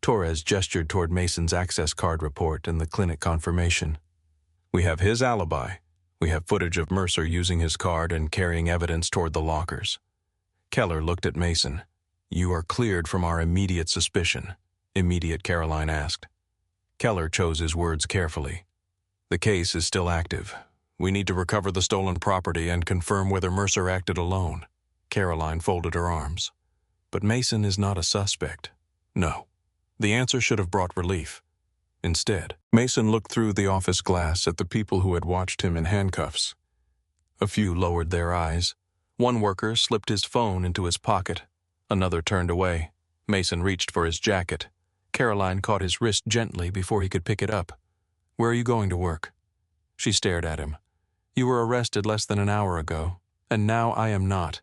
Torres gestured toward Mason's access card report and the clinic confirmation. We have his alibi. We have footage of Mercer using his card and carrying evidence toward the lockers. Keller looked at Mason. You are cleared from our immediate suspicion. Immediate, Caroline asked. Keller chose his words carefully. The case is still active. We need to recover the stolen property and confirm whether Mercer acted alone. Caroline folded her arms. But Mason is not a suspect. No. The answer should have brought relief. Instead, Mason looked through the office glass at the people who had watched him in handcuffs. A few lowered their eyes. One worker slipped his phone into his pocket. Another turned away. Mason reached for his jacket. Caroline caught his wrist gently before he could pick it up. Where are you going to work? She stared at him. You were arrested less than an hour ago, and now I am not.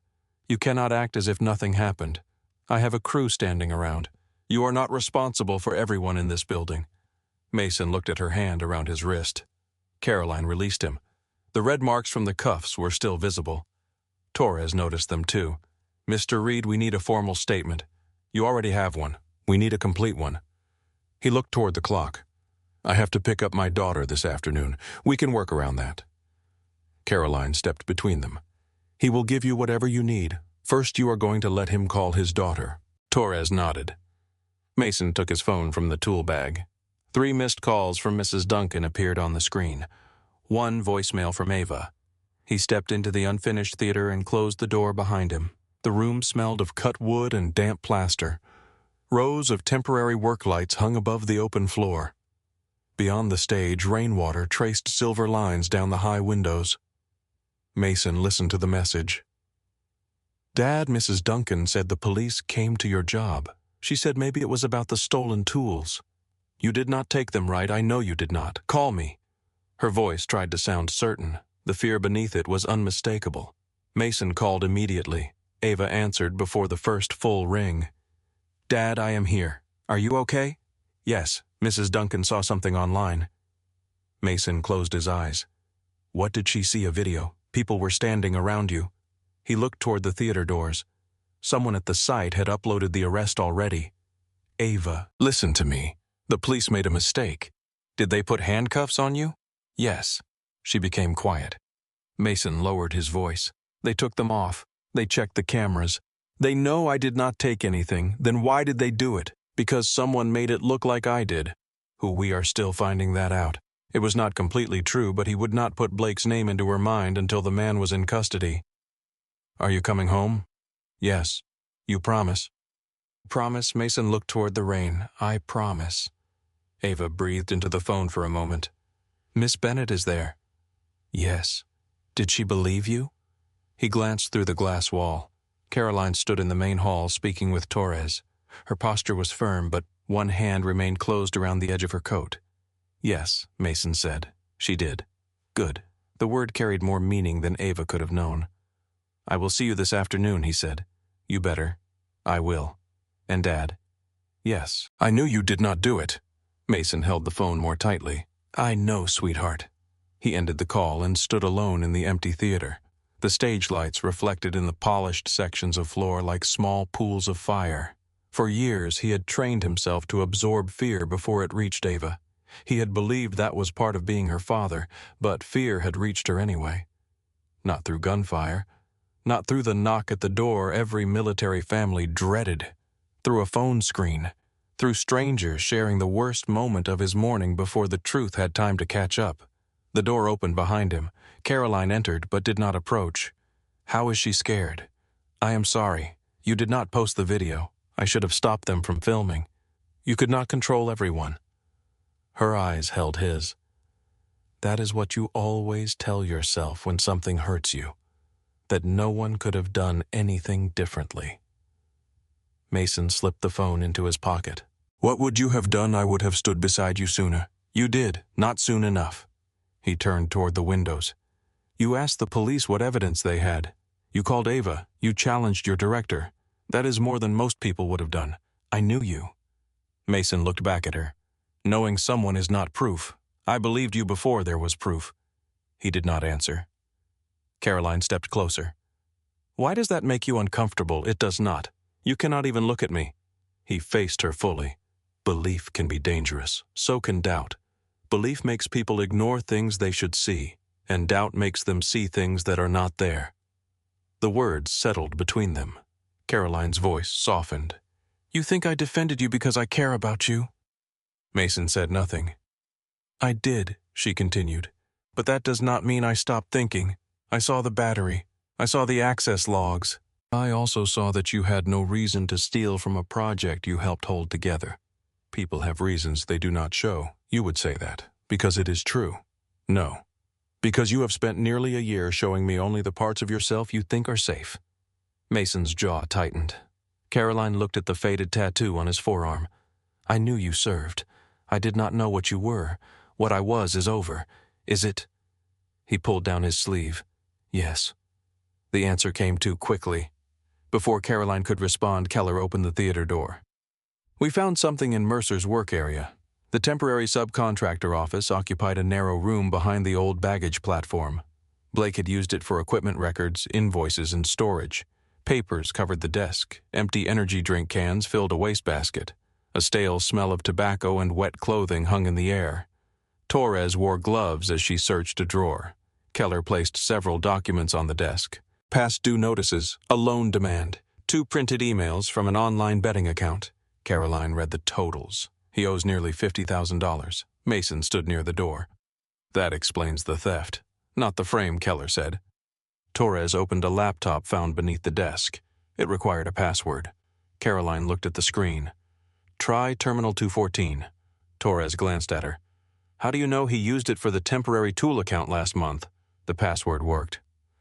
You cannot act as if nothing happened. I have a crew standing around. You are not responsible for everyone in this building. Mason looked at her hand around his wrist. Caroline released him. The red marks from the cuffs were still visible. Torres noticed them too. Mr. Reed, we need a formal statement. You already have one. We need a complete one. He looked toward the clock. I have to pick up my daughter this afternoon. We can work around that. Caroline stepped between them. He will give you whatever you need. First, you are going to let him call his daughter. Torres nodded. Mason took his phone from the tool bag. 3 missed calls from Mrs. Duncan appeared on the screen. 1 voicemail from Ava. He stepped into the unfinished theater and closed the door behind him. The room smelled of cut wood and damp plaster. Rows of temporary work lights hung above the open floor. Beyond the stage, rainwater traced silver lines down the high windows. Mason listened to the message. Dad, Mrs. Duncan said the police came to your job. She said maybe it was about the stolen tools. You did not take them, right? I know you did not. Call me. Her voice tried to sound certain. The fear beneath it was unmistakable. Mason called immediately. Ava answered before the first full ring. Dad, I am here. Are you okay? Yes, Mrs. Duncan saw something online. Mason closed his eyes. What did she see? A video? People were standing around you. He looked toward the theater doors. Someone at the site had uploaded the arrest already. Ava, listen to me. The police made a mistake. Did they put handcuffs on you? Yes. She became quiet. Mason lowered his voice. They took them off. They checked the cameras. They know I did not take anything. Then why did they do it? Because someone made it look like I did. Who we are still finding that out. It was not completely true, but he would not put Blake's name into her mind until the man was in custody. Are you coming home? Yes. You promise? Promise? Mason looked toward the rain. I promise. Ava breathed into the phone for a moment. Miss Bennett is there. Yes. Did she believe you? He glanced through the glass wall. Caroline stood in the main hall speaking with Torres. Her posture was firm, but one hand remained closed around the edge of her coat. Yes, Mason said. She did. Good. The word carried more meaning than Ava could have known. I will see you this afternoon, he said. You better. I will. And Dad? Yes. I knew you did not do it. Mason held the phone more tightly. I know, sweetheart. He ended the call and stood alone in the empty theater. The stage lights reflected in the polished sections of floor like small pools of fire. For years he had trained himself to absorb fear before it reached Ava. He had believed that was part of being her father, but fear had reached her anyway. Not through gunfire. Not through the knock at the door every military family dreaded. Through a phone screen. Through strangers sharing the worst moment of his morning before the truth had time to catch up. The door opened behind him. Caroline entered but did not approach. How is she scared? I am sorry. You did not post the video. I should have stopped them from filming. You could not control everyone. Her eyes held his. That is what you always tell yourself when something hurts you. That no one could have done anything differently. Mason slipped the phone into his pocket. What would you have done? I would have stood beside you sooner. You did, not soon enough. He turned toward the windows. You asked the police what evidence they had. You called Ava. You challenged your director. That is more than most people would have done. I knew you. Mason looked back at her. Knowing someone is not proof. I believed you before there was proof. He did not answer. Caroline stepped closer. Why does that make you uncomfortable? It does not. You cannot even look at me. He faced her fully. Belief can be dangerous. So can doubt. Belief makes people ignore things they should see, and doubt makes them see things that are not there. The words settled between them. Caroline's voice softened. You think I defended you because I care about you? Mason said nothing. I did, she continued. But that does not mean I stopped thinking. I saw the battery. I saw the access logs. I also saw that you had no reason to steal from a project you helped hold together. People have reasons they do not show. You would say that, because it is true. No. Because you have spent nearly a year showing me only the parts of yourself you think are safe. Mason's jaw tightened. Caroline looked at the faded tattoo on his forearm. I knew you served. I did not know what you were. What I was is over. Is it? He pulled down his sleeve. Yes. The answer came too quickly. Before Caroline could respond, Keller opened the theater door. We found something in Mercer's work area. The temporary subcontractor office occupied a narrow room behind the old baggage platform. Blake had used it for equipment records, invoices, and storage. Papers covered the desk. Empty energy drink cans filled a wastebasket. A stale smell of tobacco and wet clothing hung in the air. Torres wore gloves as she searched a drawer. Keller placed several documents on the desk. Past due notices, a loan demand, 2 printed emails from an online betting account. Caroline read the totals. He owes nearly $50,000. Mason stood near the door. That explains the theft. Not the frame, Keller said. Torres opened a laptop found beneath the desk. It required a password. Caroline looked at the screen. Try Terminal 214. Torres glanced at her. How do you know he used it for the temporary tool account last month? The password worked.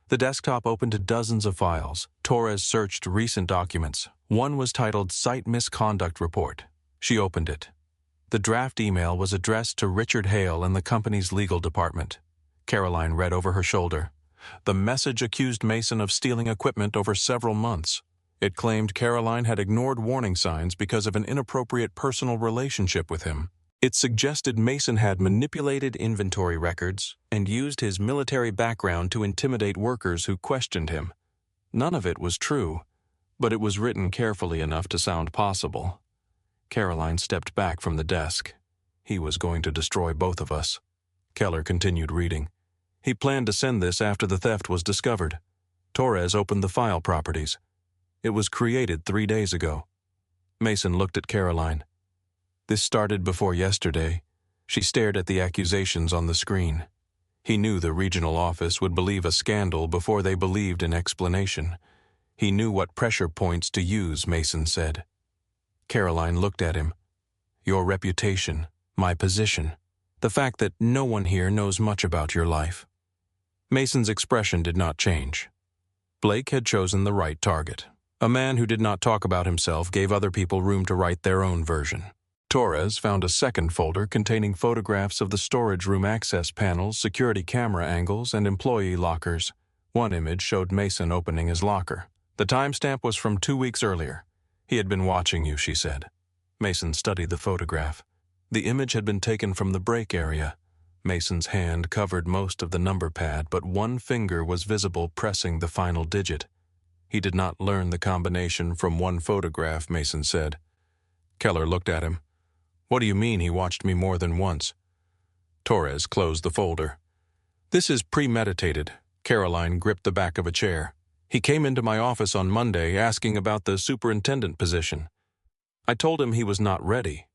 The desktop opened to dozens of files. Torres searched recent documents. One was titled Site Misconduct Report. She opened it. The draft email was addressed to Richard Hale and the company's legal department. Caroline read over her shoulder. The message accused Mason of stealing equipment over several months. It claimed Caroline had ignored warning signs because of an inappropriate personal relationship with him. It suggested Mason had manipulated inventory records and used his military background to intimidate workers who questioned him. None of it was true, but it was written carefully enough to sound possible. Caroline stepped back from the desk. He was going to destroy both of us. Keller continued reading. He planned to send this after the theft was discovered. Torres opened the file properties. It was created 3 days ago. Mason looked at Caroline. This started before yesterday. She stared at the accusations on the screen. He knew the regional office would believe a scandal before they believed an explanation. He knew what pressure points to use, Mason said. Caroline looked at him. Your reputation, my position, the fact that no one here knows much about your life. Mason's expression did not change. Blake had chosen the right target. A man who did not talk about himself gave other people room to write their own version. Torres found a second folder containing photographs of the storage room access panels, security camera angles, and employee lockers. One image showed Mason opening his locker. The timestamp was from 2 weeks earlier. He had been watching you, she said. Mason studied the photograph. The image had been taken from the break area. Mason's hand covered most of the number pad, but one finger was visible pressing the final digit. He did not learn the combination from one photograph, Mason said. Keller looked at him. What do you mean he watched me more than once? Torres closed the folder. This is premeditated. Caroline gripped the back of a chair. He came into my office on Monday asking about the superintendent position. I told him he was not ready.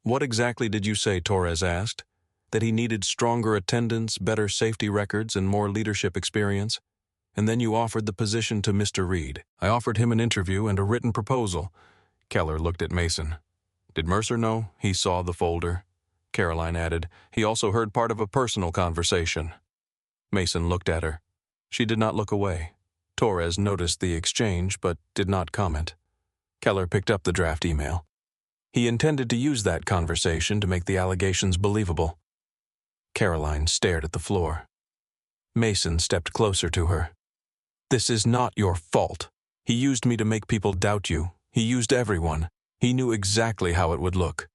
What exactly did you say, Torres asked? That he needed stronger attendance, better safety records, and more leadership experience? And then you offered the position to Mr. Reed. I offered him an interview and a written proposal. Keller looked at Mason. Did Mercer know? He saw the folder. Caroline added, he also heard part of a personal conversation. Mason looked at her. She did not look away. Torres noticed the exchange, but did not comment. Keller picked up the draft email. He intended to use that conversation to make the allegations believable. Caroline stared at the floor. Mason stepped closer to her. This is not your fault. He used me to make people doubt you. He used everyone. He knew exactly how it would look.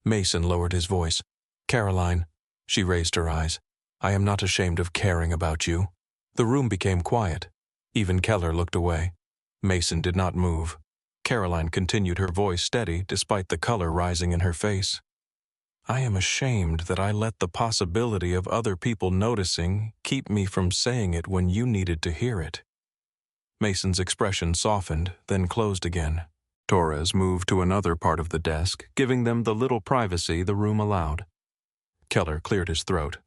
Mason lowered his voice. Caroline, she raised her eyes. I am not ashamed of caring about you. The room became quiet. Even Keller looked away. Mason did not move. Caroline continued, her voice steady despite the color rising in her face. I am ashamed that I let the possibility of other people noticing keep me from saying it when you needed to hear it. Mason's expression softened, then closed again. Torres moved to another part of the desk, giving them the little privacy the room allowed. Keller cleared his throat.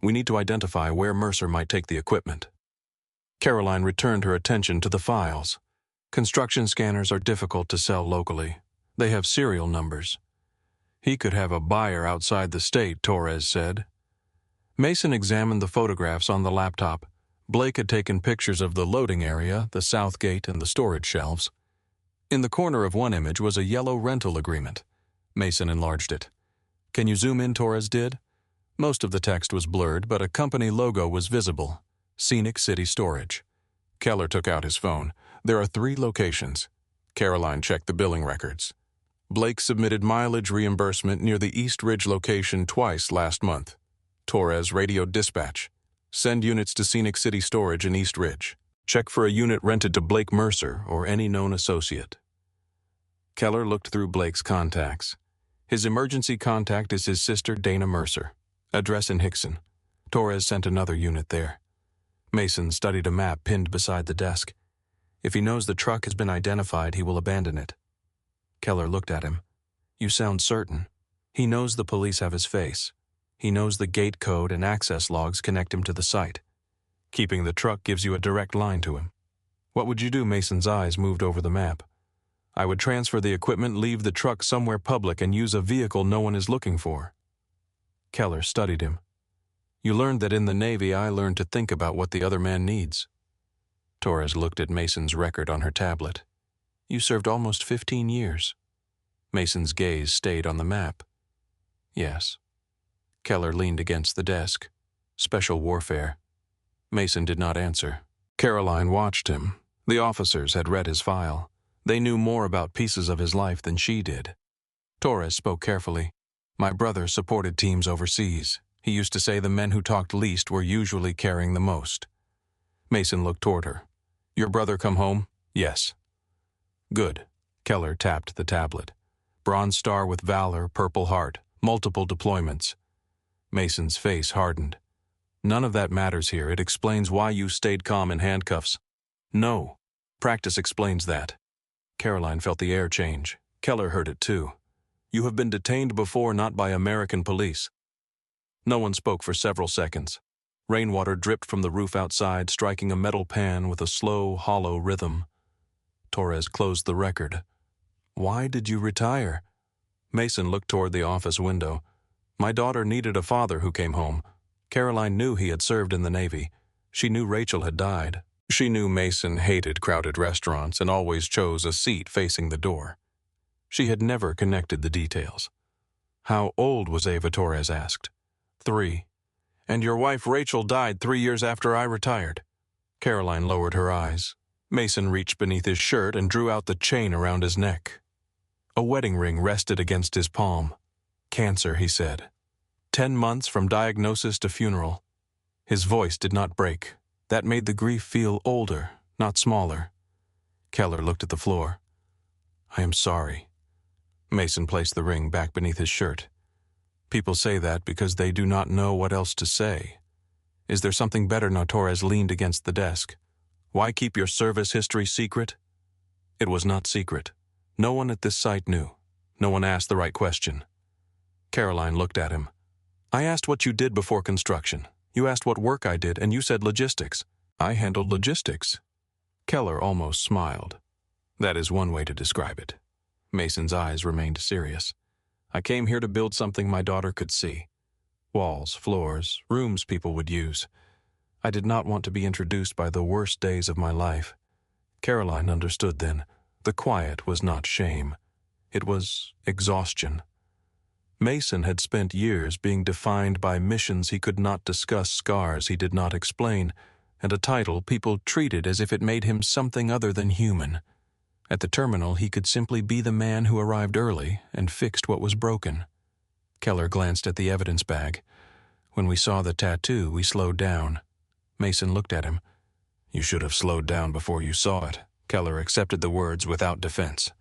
We need to identify where Mercer might take the equipment. Caroline returned her attention to the files. Construction scanners are difficult to sell locally. They have serial numbers. He could have a buyer outside the state, Torres said. Mason examined the photographs on the laptop. Blake had taken pictures of the loading area, the south gate, and the storage shelves. In the corner of one image was a yellow rental agreement. Mason enlarged it. Can you zoom in, Torres did? Most of the text was blurred, but a company logo was visible. Scenic City Storage. Keller took out his phone. There are 3 locations. Caroline checked the billing records. Blake submitted mileage reimbursement near the East Ridge location twice last month. Torres radioed dispatch. Send units to Scenic City Storage in East Ridge. Check for a unit rented to Blake Mercer or any known associate. Keller looked through Blake's contacts. His emergency contact is his sister, Dana Mercer. Address in Hickson. Torres sent another unit there. Mason studied a map pinned beside the desk. If he knows the truck has been identified, he will abandon it. Keller looked at him. You sound certain. He knows the police have his face. He knows the gate code and access logs connect him to the site. Keeping the truck gives you a direct line to him. What would you do? Mason's eyes moved over the map. I would transfer the equipment, leave the truck somewhere public, and use a vehicle no one is looking for. Keller studied him. You learned that in the Navy I learned to think about what the other man needs. Torres looked at Mason's record on her tablet. You served almost 15 years. Mason's gaze stayed on the map. Yes. Keller leaned against the desk. Special warfare. Mason did not answer. Caroline watched him. The officers had read his file. They knew more about pieces of his life than she did. Torres spoke carefully. My brother supported teams overseas. He used to say the men who talked least were usually carrying the most. Mason looked toward her. Your brother come home? Yes. Good. Keller tapped the tablet. Bronze Star with Valor, Purple Heart, multiple deployments. Mason's face hardened. None of that matters here. It explains why you stayed calm in handcuffs. No. Practice explains that. Caroline felt the air change. Keller heard it too. You have been detained before, not by American police. No one spoke for several seconds. Rainwater dripped from the roof outside, striking a metal pan with a slow, hollow rhythm. Torres closed the record. Why did you retire? Mason looked toward the office window. My daughter needed a father who came home. Caroline knew he had served in the Navy. She knew Rachel had died. She knew Mason hated crowded restaurants and always chose a seat facing the door. She had never connected the details. How old was Ava? Torres asked. 3. And your wife Rachel died 3 years after I retired. Caroline lowered her eyes. Mason reached beneath his shirt and drew out the chain around his neck. A wedding ring rested against his palm. Cancer, he said. 10 months from diagnosis to funeral. His voice did not break. That made the grief feel older, not smaller. Keller looked at the floor. I am sorry. Mason placed the ring back beneath his shirt. People say that because they do not know what else to say. Is there something better now? Torres leaned against the desk. Why keep your service history secret? It was not secret. No one at this site knew. No one asked the right question. Caroline looked at him. I asked what you did before construction. You asked what work I did, and you said logistics. I handled logistics. Keller almost smiled. That is one way to describe it. Mason's eyes remained serious. I came here to build something my daughter could see. Walls, floors, rooms people would use. I did not want to be introduced by the worst days of my life. Caroline understood then. The quiet was not shame. It was exhaustion. Mason had spent years being defined by missions he could not discuss, scars he did not explain, and a title people treated as if it made him something other than human. At the terminal, he could simply be the man who arrived early and fixed what was broken. Keller glanced at the evidence bag. When we saw the tattoo, we slowed down. Mason looked at him. You should have slowed down before you saw it. Keller accepted the words without defense.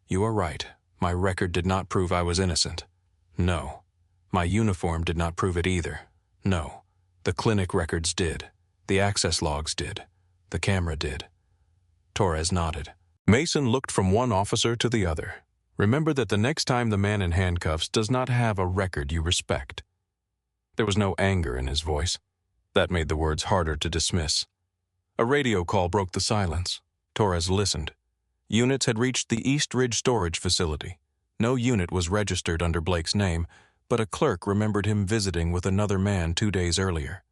You are right. My record did not prove I was innocent. No. My uniform did not prove it either. No. The clinic records did. The access logs did. The camera did. Torres nodded. Mason looked from one officer to the other. Remember that the next time the man in handcuffs does not have a record you respect. There was no anger in his voice. That made the words harder to dismiss. A radio call broke the silence. Torres listened. Units had reached the East Ridge storage facility. No unit was registered under Blake's name, but a clerk remembered him visiting with another man 2 days earlier.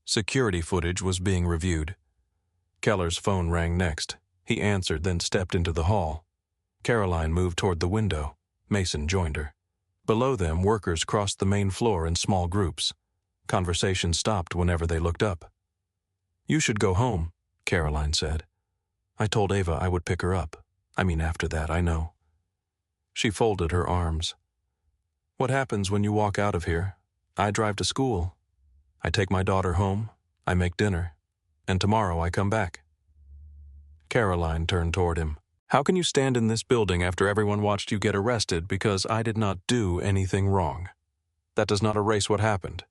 Security footage was being reviewed. Keller's phone rang next. He answered, then stepped into the hall. Caroline moved toward the window. Mason joined her. Below them, workers crossed the main floor in small groups. Conversation stopped whenever they looked up. You should go home, Caroline said. I told Ava I would pick her up. After that, I know. She folded her arms. What happens when you walk out of here? I drive to school. I take my daughter home. I make dinner. And tomorrow I come back. Caroline turned toward him. How can you stand in this building after everyone watched you get arrested because I did not do anything wrong? That does not erase what happened.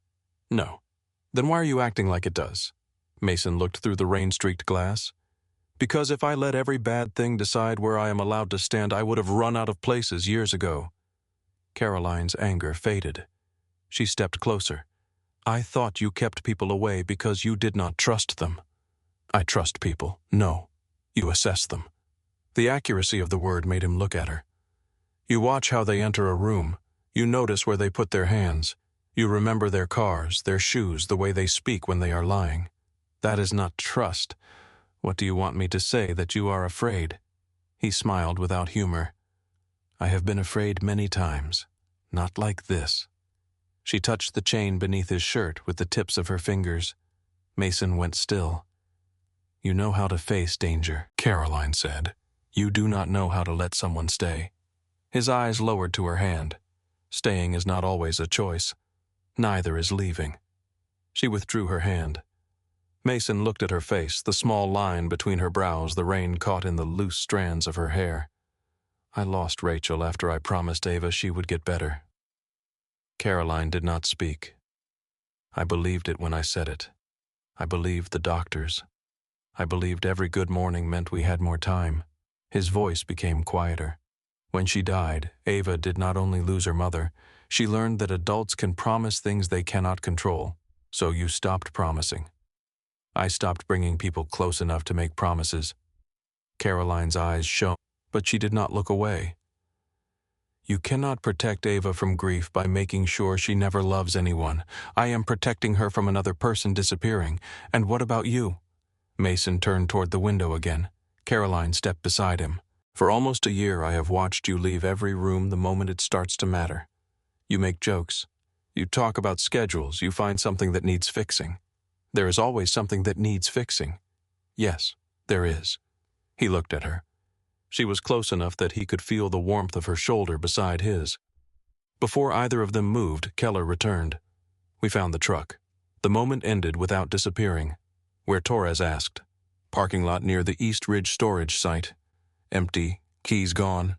No. Then why are you acting like it does? Mason looked through the rain-streaked glass. Because if I let every bad thing decide where I am allowed to stand, I would have run out of places years ago. Caroline's anger faded. She stepped closer. I thought you kept people away because you did not trust them. I trust people. No. You assess them. The accuracy of the word made him look at her. You watch how they enter a room. You notice where they put their hands. You remember their cars, their shoes, the way they speak when they are lying. That is not trust. What do you want me to say, that you are afraid? He smiled without humor. I have been afraid many times. Not like this. She touched the chain beneath his shirt with the tips of her fingers. Mason went still. You know how to face danger, Caroline said. You do not know how to let someone stay. His eyes lowered to her hand. Staying is not always a choice. Neither is leaving. She withdrew her hand. Mason looked at her face, the small line between her brows, the rain caught in the loose strands of her hair. I lost Rachel after I promised Ava she would get better. Caroline did not speak. I believed it when I said it. I believed the doctors. I believed every good morning meant we had more time. His voice became quieter. When she died, Ava did not only lose her mother, she learned that adults can promise things they cannot control, so you stopped promising. I stopped bringing people close enough to make promises. Caroline's eyes shone, but she did not look away. You cannot protect Ava from grief by making sure she never loves anyone. I am protecting her from another person disappearing. And what about you? Mason turned toward the window again. Caroline stepped beside him. For almost a year I have watched you leave every room the moment it starts to matter. You make jokes. You talk about schedules. You find something that needs fixing. There is always something that needs fixing. Yes, there is. He looked at her. She was close enough that he could feel the warmth of her shoulder beside his. Before either of them moved, Keller returned. We found the truck. The moment ended without disappearing. Where Torres asked. Parking lot near the East Ridge storage site. Empty, keys gone.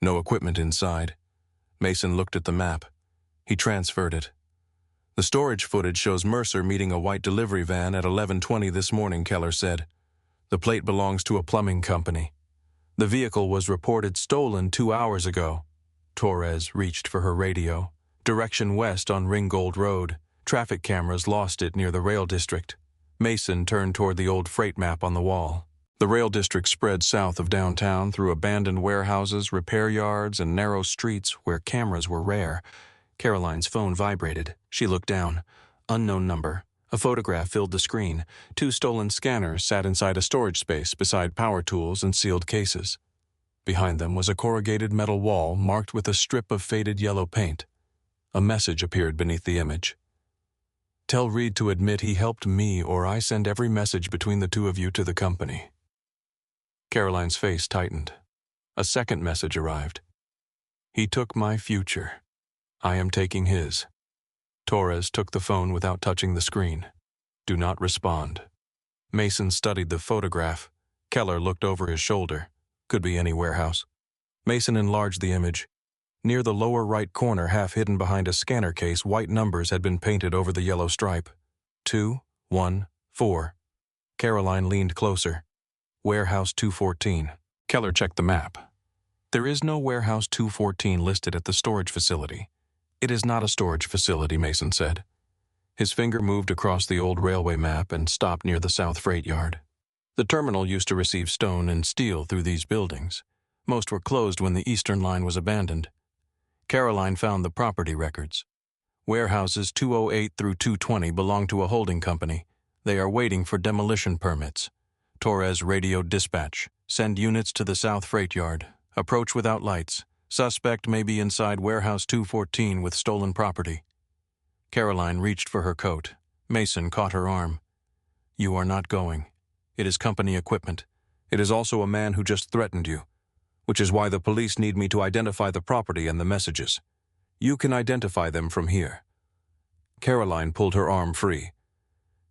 No equipment inside. Mason looked at the map. He transferred it. The storage footage shows Mercer meeting a white delivery van at 11:20 this morning, Keller said. The plate belongs to a plumbing company. The vehicle was reported stolen 2 hours ago. Torres reached for her radio. Direction west on Ringgold Road. Traffic cameras lost it near the rail district. Mason turned toward the old freight map on the wall. The rail district spread south of downtown through abandoned warehouses, repair yards, and narrow streets where cameras were rare. Caroline's phone vibrated. She looked down. Unknown number. A photograph filled the screen. 2 stolen scanners sat inside a storage space beside power tools and sealed cases. Behind them was a corrugated metal wall marked with a strip of faded yellow paint. A message appeared beneath the image. Tell Reed to admit he helped me, or I send every message between the two of you to the company. Caroline's face tightened. A second message arrived. He took my future. I am taking his. Torres took the phone without touching the screen. Do not respond. Mason studied the photograph. Keller looked over his shoulder. Could be any warehouse. Mason enlarged the image. Near the lower right corner, half hidden behind a scanner case, white numbers had been painted over the yellow stripe. 2, 1, 4. Caroline leaned closer. Warehouse 214. Keller checked the map. There is no Warehouse 214 listed at the storage facility. It is not a storage facility, Mason said. His finger moved across the old railway map and stopped near the South Freight Yard. The terminal used to receive stone and steel through these buildings. Most were closed when the Eastern Line was abandoned. Caroline found the property records. Warehouses 208 through 220 belong to a holding company. They are waiting for demolition permits. Torres radioed dispatch. Send units to the South Freight Yard. Approach without lights. Suspect may be inside Warehouse 214 with stolen property. Caroline reached for her coat. Mason caught her arm. You are not going. It is company equipment. It is also a man who just threatened you. which is why the police need me to identify the property and the messages. You can identify them from here." Caroline pulled her arm free.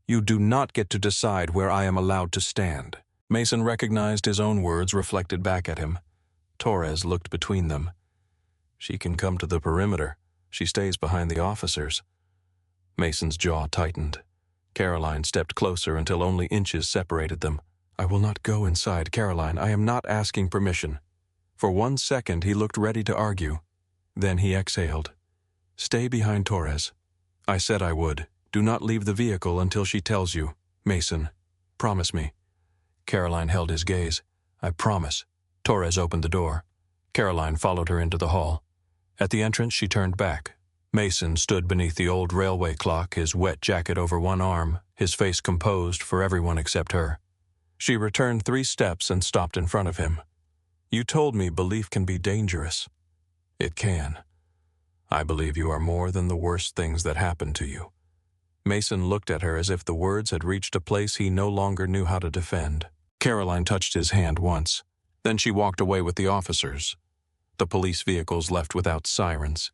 "You do not get to decide where I am allowed to stand." Mason recognized his own words reflected back at him. Torres looked between them. "She can come to the perimeter. She stays behind the officers." Mason's jaw tightened. Caroline stepped closer until only inches separated them. "I will not go inside, Caroline. I am not asking permission." For 1 second he looked ready to argue. Then he exhaled. "Stay behind Torres. I said I would. Do not leave the vehicle until she tells you. Mason, promise me." Caroline held his gaze. "I promise." Torres opened the door. Caroline followed her into the hall. At the entrance she turned back. Mason stood beneath the old railway clock, his wet jacket over one arm, his face composed for everyone except her. She returned 3 steps and stopped in front of him. "You told me belief can be dangerous." "It can. I believe you are more than the worst things that happened to you." Mason looked at her as if the words had reached a place he no longer knew how to defend. Caroline touched his hand once. Then she walked away with the officers. The police vehicles left without sirens.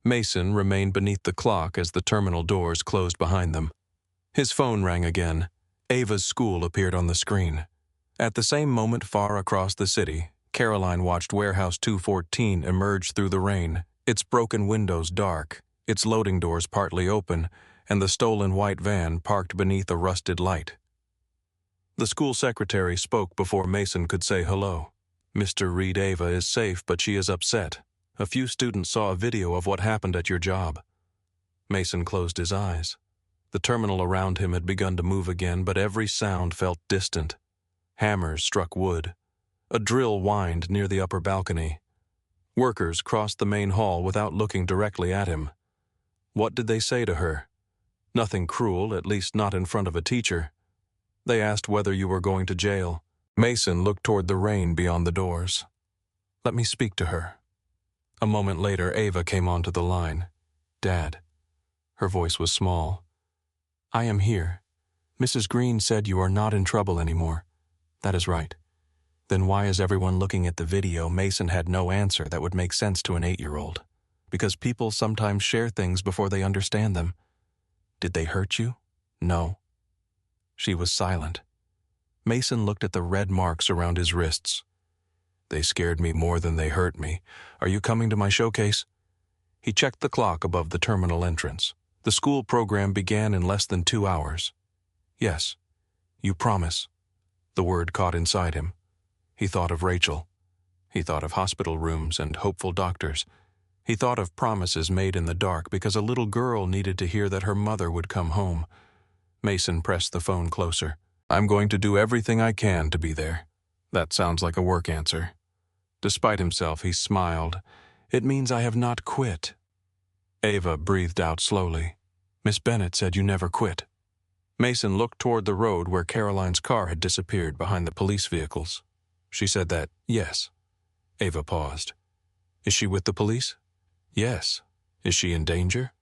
Mason remained beneath the clock as the terminal doors closed behind them. His phone rang again. Ava's school appeared on the screen. At the same moment, far across the city, Caroline watched Warehouse 214 emerge through the rain, its broken windows dark, its loading doors partly open, and the stolen white van parked beneath a rusted light. The school secretary spoke before Mason could say hello. "Mr. Reed, Ava is safe, but she is upset. A few students saw a video of what happened at your job." Mason closed his eyes. The terminal around him had begun to move again, but every sound felt distant. Hammers struck wood. A drill whined near the upper balcony. Workers crossed the main hall without looking directly at him. What did they say to her? Nothing cruel, at least not in front of a teacher. They asked whether you were going to jail. Mason looked toward the rain beyond the doors. "Let me speak to her." A moment later, Ava came onto the line. "Dad." Her voice was small. "I am here. Mrs. Green said you are not in trouble anymore." "That is right." "Then why is everyone looking at the video?" Mason had no answer that would make sense to an 8-year-old. "Because people sometimes share things before they understand them." "Did they hurt you?" "No." She was silent. Mason looked at the red marks around his wrists. "They scared me more than they hurt me. Are you coming to my showcase?" He checked the clock above the terminal entrance. The school program began in less than 2 hours. "Yes. You promise." The word caught inside him. He thought of Rachel. He thought of hospital rooms and hopeful doctors. He thought of promises made in the dark because a little girl needed to hear that her mother would come home. Mason pressed the phone closer. "I'm going to do everything I can to be there." That sounds like a work answer. Despite himself, he smiled. "It means I have not quit." Ava breathed out slowly. "Miss Bennett said you never quit." Mason looked toward the road where Caroline's car had disappeared behind the police vehicles. "She said that?" "Yes." Ava paused. "Is she with the police?" "Yes." "Is she in danger?"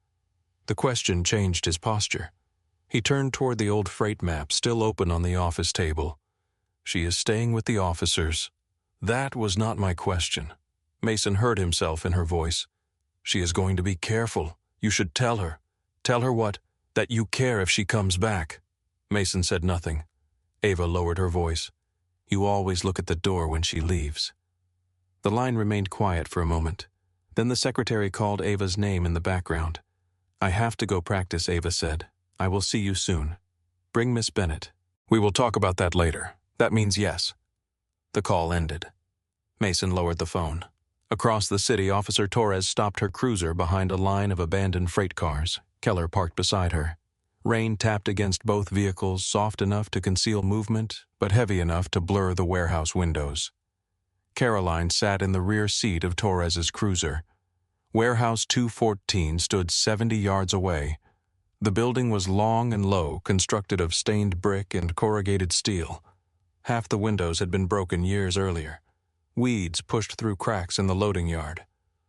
The question changed his posture. He turned toward the old freight map still open on the office table. "She is staying with the officers." "That was not my question." Mason heard himself in her voice. "She is going to be careful. You should tell her." "Tell her what?" "That you care if she comes back." Mason said nothing. Ava lowered her voice. "You always look at the door when she leaves." The line remained quiet for a moment. Then the secretary called Ava's name in the background. "I have to go practice," Ava said. "I will see you soon. Bring Miss Bennett." "We will talk about that later. That means yes." The call ended. Mason lowered the phone. Across the city, Officer Torres stopped her cruiser behind a line of abandoned freight cars. Keller parked beside her. Rain tapped against both vehicles, soft enough to conceal movement, but heavy enough to blur the warehouse windows. Caroline sat in the rear seat of Torres's cruiser. Warehouse 214 stood 70 yards away. The building was long and low, constructed of stained brick and corrugated steel. Half the windows had been broken years earlier. Weeds pushed through cracks in the loading yard.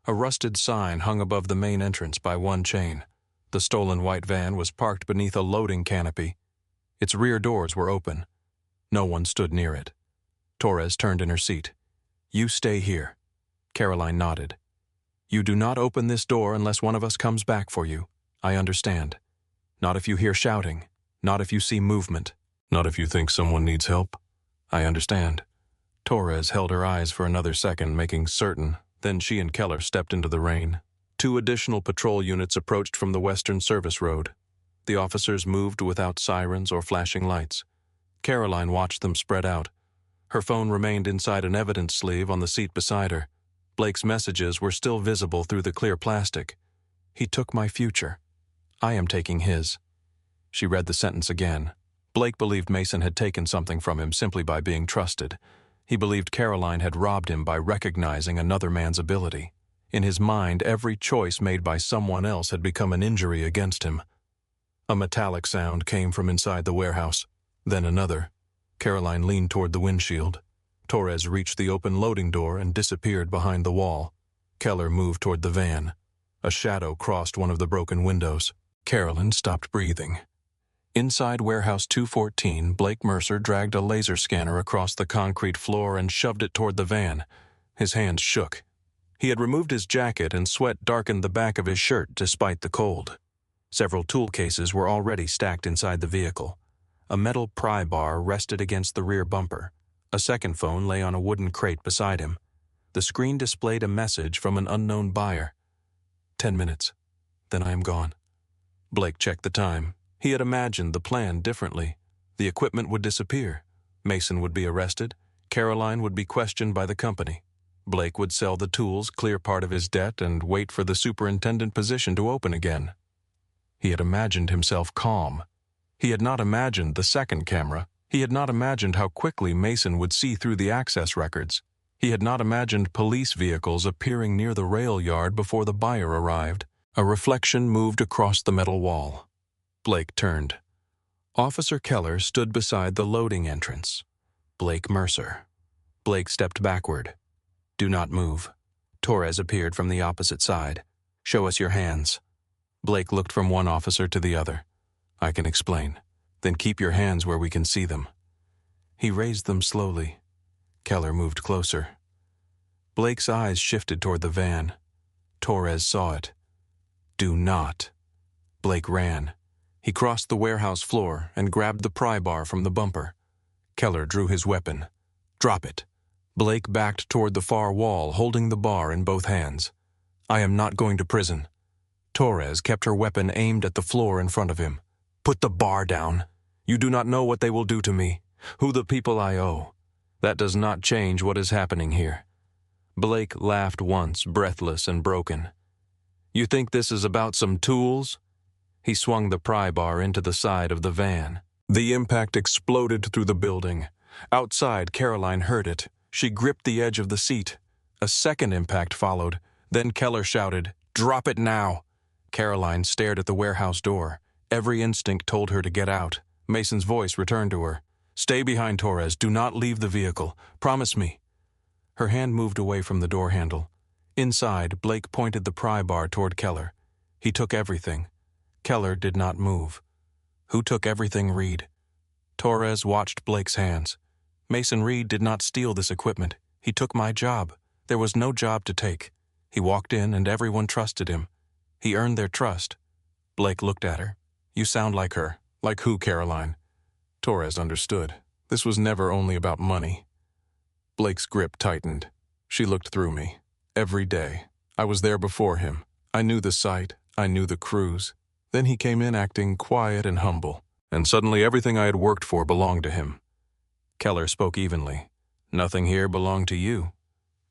A rusted sign hung above the main entrance by one chain. The stolen white van was parked beneath a loading canopy. Its rear doors were open. No one stood near it. Torres turned in her seat. You stay here. Caroline nodded. You do not open this door unless one of us comes back for you. I understand. Not if you hear shouting. Not if you see movement. Not if you think someone needs help. I understand. Torres held her eyes for another second, making certain. Then she and Keller stepped into the rain. 2 additional patrol units approached from the Western Service Road. The officers moved without sirens or flashing lights. Caroline watched them spread out. Her phone remained inside an evidence sleeve on the seat beside her. Blake's messages were still visible through the clear plastic. He took my future. I am taking his. She read the sentence again. Blake believed Mason had taken something from him simply by being trusted. He believed Caroline had robbed him by recognizing another man's ability. In his mind, every choice made by someone else had become an injury against him. A metallic sound came from inside the warehouse. Then another. Caroline leaned toward the windshield. Torres reached the open loading door and disappeared behind the wall. Keller moved toward the van. A shadow crossed one of the broken windows. Caroline stopped breathing. Inside Warehouse 214, Blake Mercer dragged a laser scanner across the concrete floor and shoved it toward the van. His hands shook. He had removed his jacket and sweat darkened the back of his shirt despite the cold. Several tool cases were already stacked inside the vehicle. A metal pry bar rested against the rear bumper. A second phone lay on a wooden crate beside him. The screen displayed a message from an unknown buyer. 10 minutes. Then I am gone. Blake checked the time. He had imagined the plan differently. The equipment would disappear. Mason would be arrested. Caroline would be questioned by the company. Blake would sell the tools, clear part of his debt, and wait for the superintendent position to open again. He had imagined himself calm. He had not imagined the second camera. He had not imagined how quickly Mason would see through the access records. He had not imagined police vehicles appearing near the rail yard before the buyer arrived. A reflection moved across the metal wall. Blake turned. Officer Keller stood beside the loading entrance. Blake Mercer. Blake stepped backward. Do not move. Torres appeared from the opposite side. Show us your hands. Blake looked from one officer to the other. I can explain. Then keep your hands where we can see them. He raised them slowly. Keller moved closer. Blake's eyes shifted toward the van. Torres saw it. Do not. Blake ran. He crossed the warehouse floor and grabbed the pry bar from the bumper. Keller drew his weapon. Drop it. Blake backed toward the far wall, holding the bar in both hands. I am not going to prison. Torres kept her weapon aimed at the floor in front of him. Put the bar down. You do not know what they will do to me, who the people I owe. That does not change what is happening here. Blake laughed once, breathless and broken. You think this is about some tools? He swung the pry bar into the side of the van. The impact exploded through the building. Outside, Caroline heard it. She gripped the edge of the seat. A second impact followed. Then Keller shouted, "Drop it now!" Caroline stared at the warehouse door. Every instinct told her to get out. Mason's voice returned to her. Stay behind Torres. Do not leave the vehicle. Promise me. Her hand moved away from the door handle. Inside, Blake pointed the pry bar toward Keller. He took everything. Keller did not move. Who took everything, Reed? Torres watched Blake's hands. Mason Reed did not steal this equipment. He took my job. There was no job to take. He walked in and everyone trusted him. He earned their trust. Blake looked at her. You sound like her. Like who, Caroline? Torres understood. This was never only about money. Blake's grip tightened. She looked through me. Every day. I was there before him. I knew the site. I knew the crews. Then he came in acting quiet and humble. And suddenly everything I had worked for belonged to him. Keller spoke evenly. Nothing here belonged to you.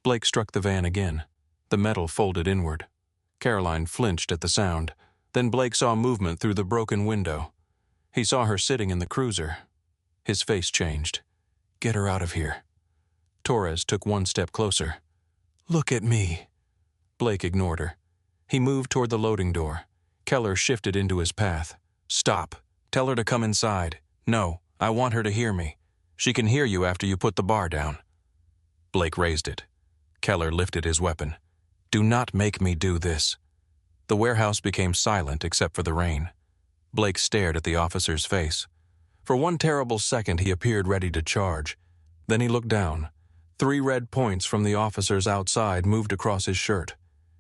Blake struck the van again. The metal folded inward. Caroline flinched at the sound. Then Blake saw movement through the broken window. He saw her sitting in the cruiser. His face changed. Get her out of here. Torres took one step closer. Look at me. Blake ignored her. He moved toward the loading door. Keller shifted into his path. Stop. Tell her to come inside. No, I want her to hear me. She can hear you after you put the bar down. Blake raised it. Keller lifted his weapon. Do not make me do this. The warehouse became silent except for the rain. Blake stared at the officer's face. For one terrible second he appeared ready to charge. Then he looked down. 3 red points from the officers outside moved across his shirt.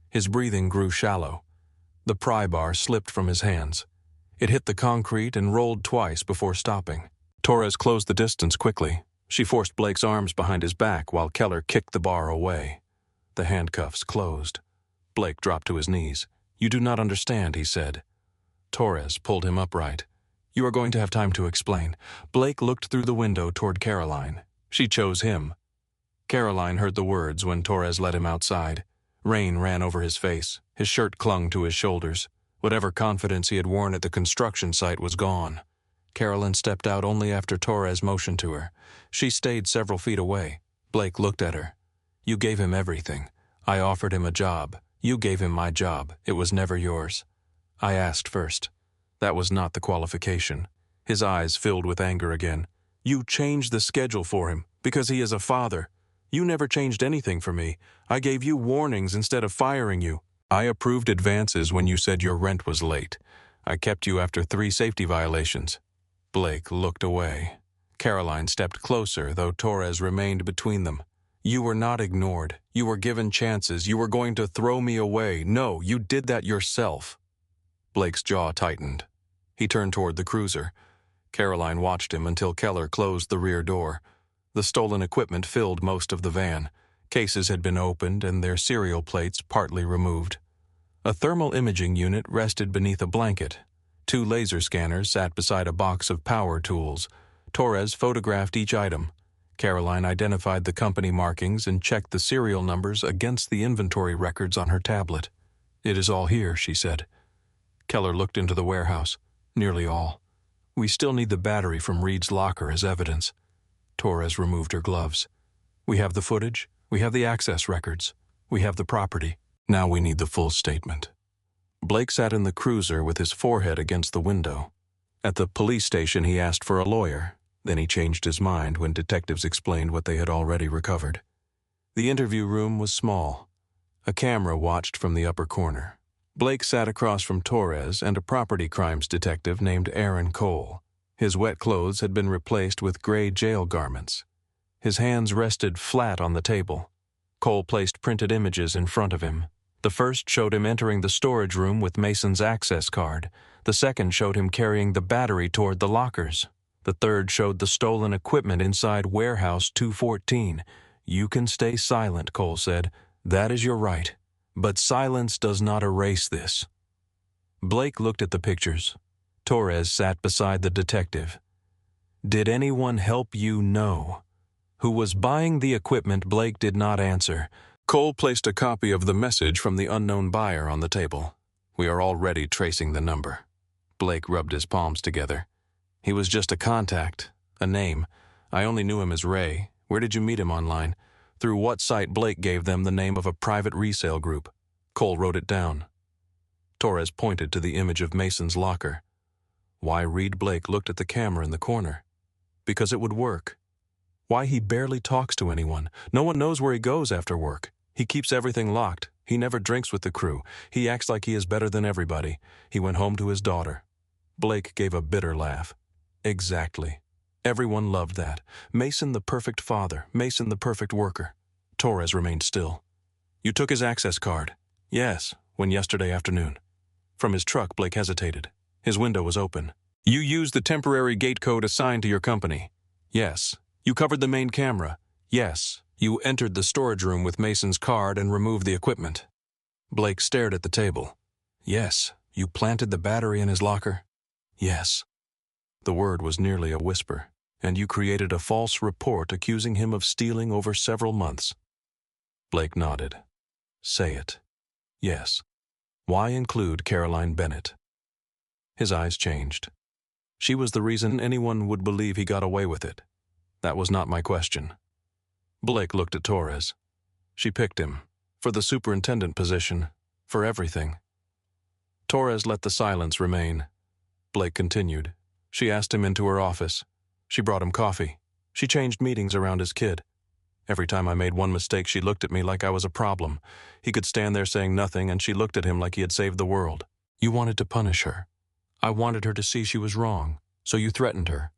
His breathing grew shallow. The pry bar slipped from his hands. It hit the concrete and rolled twice before stopping. Torres closed the distance quickly. She forced Blake's arms behind his back while Keller kicked the bar away. The handcuffs closed. Blake dropped to his knees. "You do not understand," he said. Torres pulled him upright. "You are going to have time to explain." Blake looked through the window toward Caroline. She chose him. Caroline heard the words when Torres led him outside. Rain ran over his face. His shirt clung to his shoulders. Whatever confidence he had worn at the construction site was gone. Caroline stepped out only after Torres motioned to her. She stayed several feet away. Blake looked at her. "You gave him everything. I offered him a job. You gave him my job. It was never yours. I asked first. That was not the qualification." His eyes filled with anger again. "You changed the schedule for him because he is a father. You never changed anything for me. I gave you warnings instead of firing you. I approved advances when you said your rent was late. I kept you after 3 safety violations." Blake looked away. Caroline stepped closer, though Torres remained between them. "You were not ignored. You were given chances. You were going to throw me away. No, you did that yourself." Blake's jaw tightened. He turned toward the cruiser. Caroline watched him until Keller closed the rear door. The stolen equipment filled most of the van. Cases had been opened and their serial plates partly removed. A thermal imaging unit rested beneath a blanket. 2 laser scanners sat beside a box of power tools. Torres photographed each item. Caroline identified the company markings and checked the serial numbers against the inventory records on her tablet. "It is all here," she said. Keller looked into the warehouse. "Nearly all. We still need the battery from Reed's locker as evidence." Torres removed her gloves. "We have the footage. We have the access records. We have the property. Now we need the full statement." Blake sat in the cruiser with his forehead against the window. At the police station he asked for a lawyer. Then he changed his mind when detectives explained what they had already recovered. The interview room was small. A camera watched from the upper corner. Blake sat across from Torres and a property crimes detective named Aaron Cole. His wet clothes had been replaced with gray jail garments. His hands rested flat on the table. Cole placed printed images in front of him. The first showed him entering the storage room with Mason's access card. The second showed him carrying the battery toward the lockers. The third showed the stolen equipment inside warehouse 214. "You can stay silent," Cole said. "That is your right. But silence does not erase this." Blake looked at the pictures. Torres sat beside the detective. "Did anyone help you know who was buying the equipment?" Blake did not answer. Cole placed a copy of the message from the unknown buyer on the table. "We are already tracing the number." Blake rubbed his palms together. "He was just a contact, a name. I only knew him as Ray. Where did you meet him online? Through what site?" Blake gave them the name of a private resale group. Cole wrote it down. Torres pointed to the image of Mason's locker. Why Reed Blake looked at the camera in the corner. Because it would work. Why he barely talks to anyone. No one knows where he goes after work. He keeps everything locked. He never drinks with the crew. He acts like he is better than everybody. He went home to his daughter. Blake gave a bitter laugh. Exactly. Everyone loved that. Mason the perfect father. Mason the perfect worker. Torres remained still. "You took his access card?" "Yes, when yesterday afternoon." From his truck, Blake hesitated. His window was open. "You used the temporary gate code assigned to your company?" "Yes." "You covered the main camera?" "Yes." "You entered the storage room with Mason's card and removed the equipment?" Blake stared at the table. "Yes." "You planted the battery in his locker?" "Yes." The word was nearly a whisper. "And you created a false report accusing him of stealing over several months?" Blake nodded. "Say it." "Yes." "Why include Caroline Bennett?" His eyes changed. "She was the reason anyone would believe he got away with it. That was not my question." Blake looked at Torres. She picked him. For the superintendent position. For everything. Torres let the silence remain. Blake continued. She asked him into her office. She brought him coffee. She changed meetings around his kid. Every time I made one mistake, she looked at me like I was a problem. He could stand there saying nothing, and she looked at him like he had saved the world. You wanted to punish her. I wanted her to see she was wrong, so you threatened her.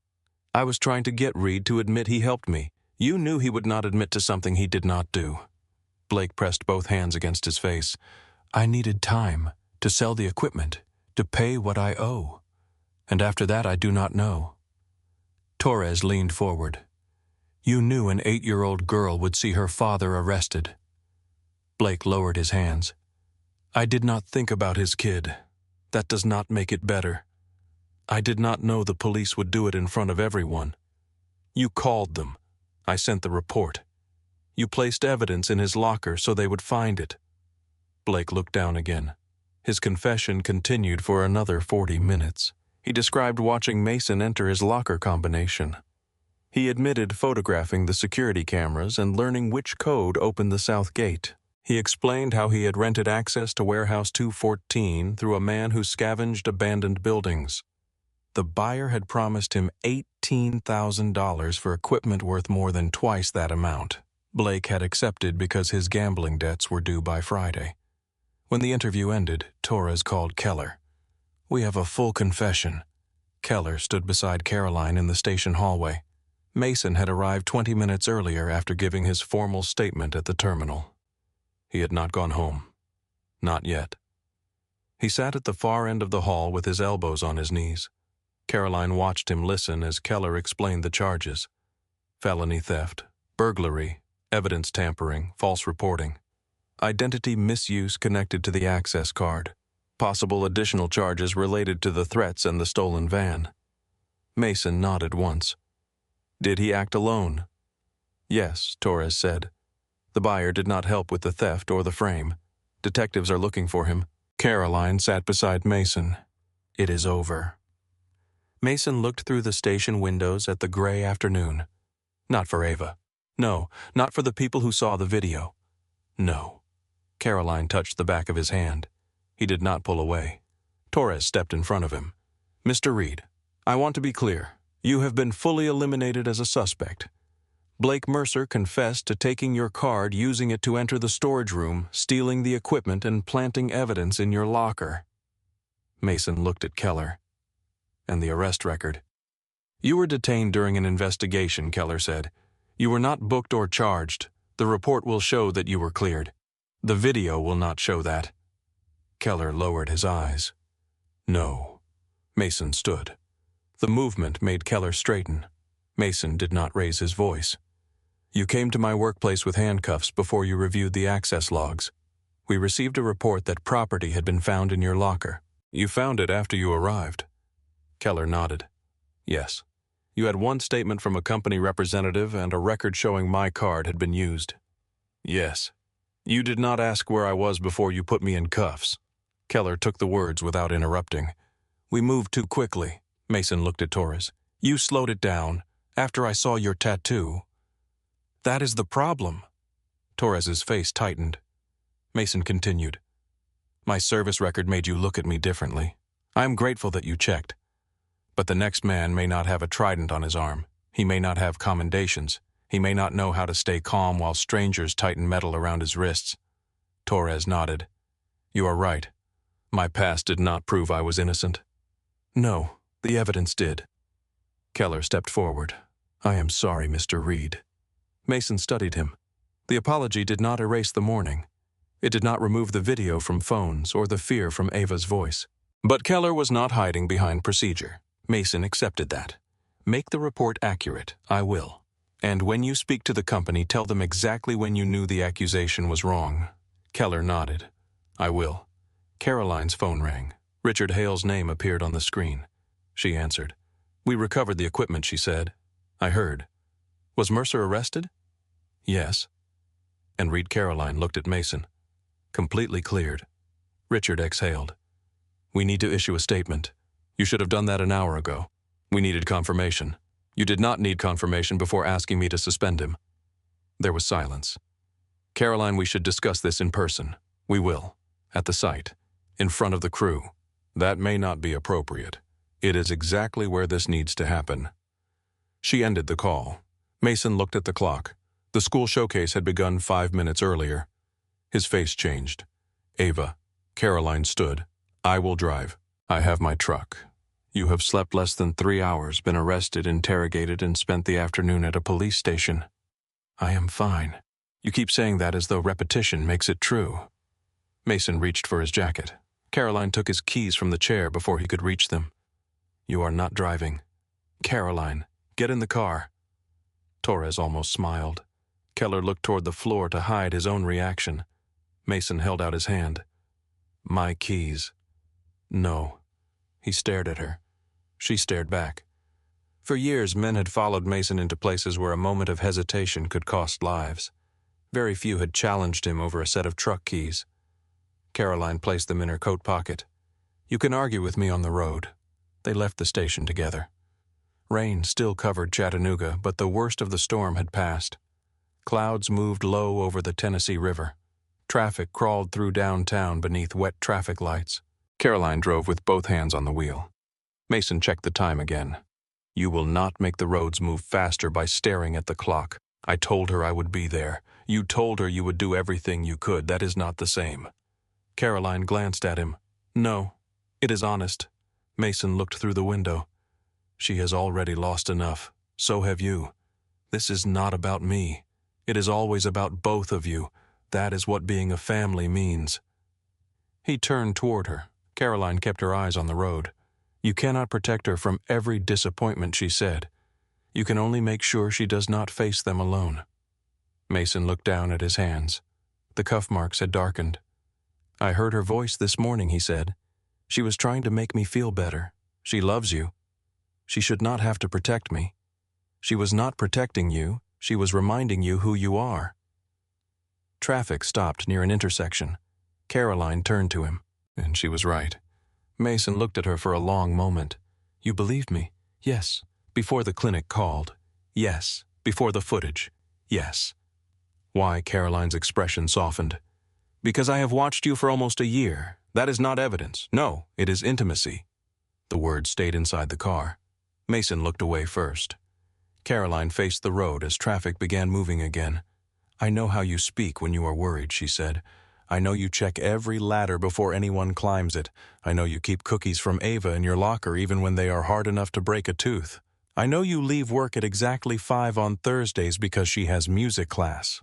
I was trying to get Reed to admit he helped me. You knew he would not admit to something he did not do. Blake pressed both hands against his face. I needed time to sell the equipment, to pay what I owe. And after that, I do not know. Torres leaned forward. You knew an 8-year-old girl would see her father arrested. Blake lowered his hands. I did not think about his kid. That does not make it better. I did not know the police would do it in front of everyone. You called them. I sent the report. You placed evidence in his locker so they would find it. Blake looked down again. His confession continued for another 40 minutes. He described watching Mason enter his locker combination. He admitted photographing the security cameras and learning which code opened the south gate. He explained how he had rented access to Warehouse 214 through a man who scavenged abandoned buildings. The buyer had promised him $18,000 for equipment worth more than twice that amount. Blake had accepted because his gambling debts were due by Friday. When the interview ended, Torres called Keller. We have a full confession. Keller stood beside Caroline in the station hallway. Mason had arrived 20 minutes earlier after giving his formal statement at the terminal. He had not gone home. Not yet. He sat at the far end of the hall with his elbows on his knees. Caroline watched him listen as Keller explained the charges. Felony theft, burglary, evidence tampering, false reporting. Identity misuse connected to the access card. Possible additional charges related to the threats and the stolen van. Mason nodded once. Did he act alone? Yes, Torres said. The buyer did not help with the theft or the frame. Detectives are looking for him. Caroline sat beside Mason. It is over. Mason looked through the station windows at the gray afternoon. Not for Ava. No, not for the people who saw the video. No. Caroline touched the back of his hand. He did not pull away. Torres stepped in front of him. Mr. Reed, I want to be clear. You have been fully eliminated as a suspect. Blake Mercer confessed to taking your card, using it to enter the storage room, stealing the equipment, and planting evidence in your locker. Mason looked at Keller. And the arrest record. You were detained during an investigation, Keller said. You were not booked or charged. The report will show that you were cleared. The video will not show that. Keller lowered his eyes. No. Mason stood. The movement made Keller straighten. Mason did not raise his voice. You came to my workplace with handcuffs before you reviewed the access logs. We received a report that property had been found in your locker. You found it after you arrived. Keller nodded. Yes. You had one statement from a company representative and a record showing my card had been used. Yes. You did not ask where I was before you put me in cuffs. Keller took the words without interrupting. We moved too quickly. Mason looked at Torres. You slowed it down after I saw your tattoo. That is the problem. Torres's face tightened. Mason continued. My service record made you look at me differently. I am grateful that you checked. But the next man may not have a trident on his arm. He may not have commendations. He may not know how to stay calm while strangers tighten metal around his wrists. Torres nodded. You are right. My past did not prove I was innocent. No, the evidence did. Keller stepped forward. I am sorry, Mr. Reed. Mason studied him. The apology did not erase the morning. It did not remove the video from phones or the fear from Ava's voice. But Keller was not hiding behind procedure. Mason accepted that. Make the report accurate. I will. And when you speak to the company, tell them exactly when you knew the accusation was wrong. Keller nodded. I will. Caroline's phone rang. Richard Hale's name appeared on the screen. She answered. We recovered the equipment, she said. I heard. Was Mercer arrested? Yes. And Reed Caroline looked at Mason. Completely cleared. Richard exhaled. We need to issue a statement. You should have done that an hour ago. We needed confirmation. You did not need confirmation before asking me to suspend him. There was silence. Caroline, we should discuss this in person. We will. At the site. In front of the crew. That may not be appropriate. It is exactly where this needs to happen. She ended the call. Mason looked at the clock. The school showcase had begun 5 minutes earlier. His face changed. Ava. Caroline stood. I will drive. I have my truck. You have slept less than 3 hours, been arrested, interrogated, and spent the afternoon at a police station. I am fine. You keep saying that as though repetition makes it true. Mason reached for his jacket. Caroline took his keys from the chair before he could reach them. You are not driving. Caroline, get in the car. Torres almost smiled. Keller looked toward the floor to hide his own reaction. Mason held out his hand. My keys. No. He stared at her. She stared back. For years, men had followed Mason into places where a moment of hesitation could cost lives. Very few had challenged him over a set of truck keys. Caroline placed them in her coat pocket. You can argue with me on the road. They left the station together. Rain still covered Chattanooga, but the worst of the storm had passed. Clouds moved low over the Tennessee River. Traffic crawled through downtown beneath wet traffic lights. Caroline drove with both hands on the wheel. Mason checked the time again. You will not make the roads move faster by staring at the clock. I told her I would be there. You told her you would do everything you could. That is not the same. Caroline glanced at him. No, it is honest. Mason looked through the window. She has already lost enough. So have you. This is not about me. It is always about both of you. That is what being a family means. He turned toward her. Caroline kept her eyes on the road. You cannot protect her from every disappointment, she said. You can only make sure she does not face them alone. Mason looked down at his hands. The cuff marks had darkened. I heard her voice this morning, he said. She was trying to make me feel better. She loves you. She should not have to protect me. She was not protecting you. She was reminding you who you are. Traffic stopped near an intersection. Caroline turned to him, and she was right. Mason looked at her for a long moment. You believed me? Yes. Before the clinic called. Yes. Before the footage. Yes. Why? Caroline's expression softened. Because I have watched you for almost a year. That is not evidence. No, it is intimacy. The words stayed inside the car. Mason looked away first. Caroline faced the road as traffic began moving again. I know how you speak when you are worried, she said. I know you check every ladder before anyone climbs it. I know you keep cookies from Ava in your locker even when they are hard enough to break a tooth. I know you leave work at exactly 5 on Thursdays because she has music class.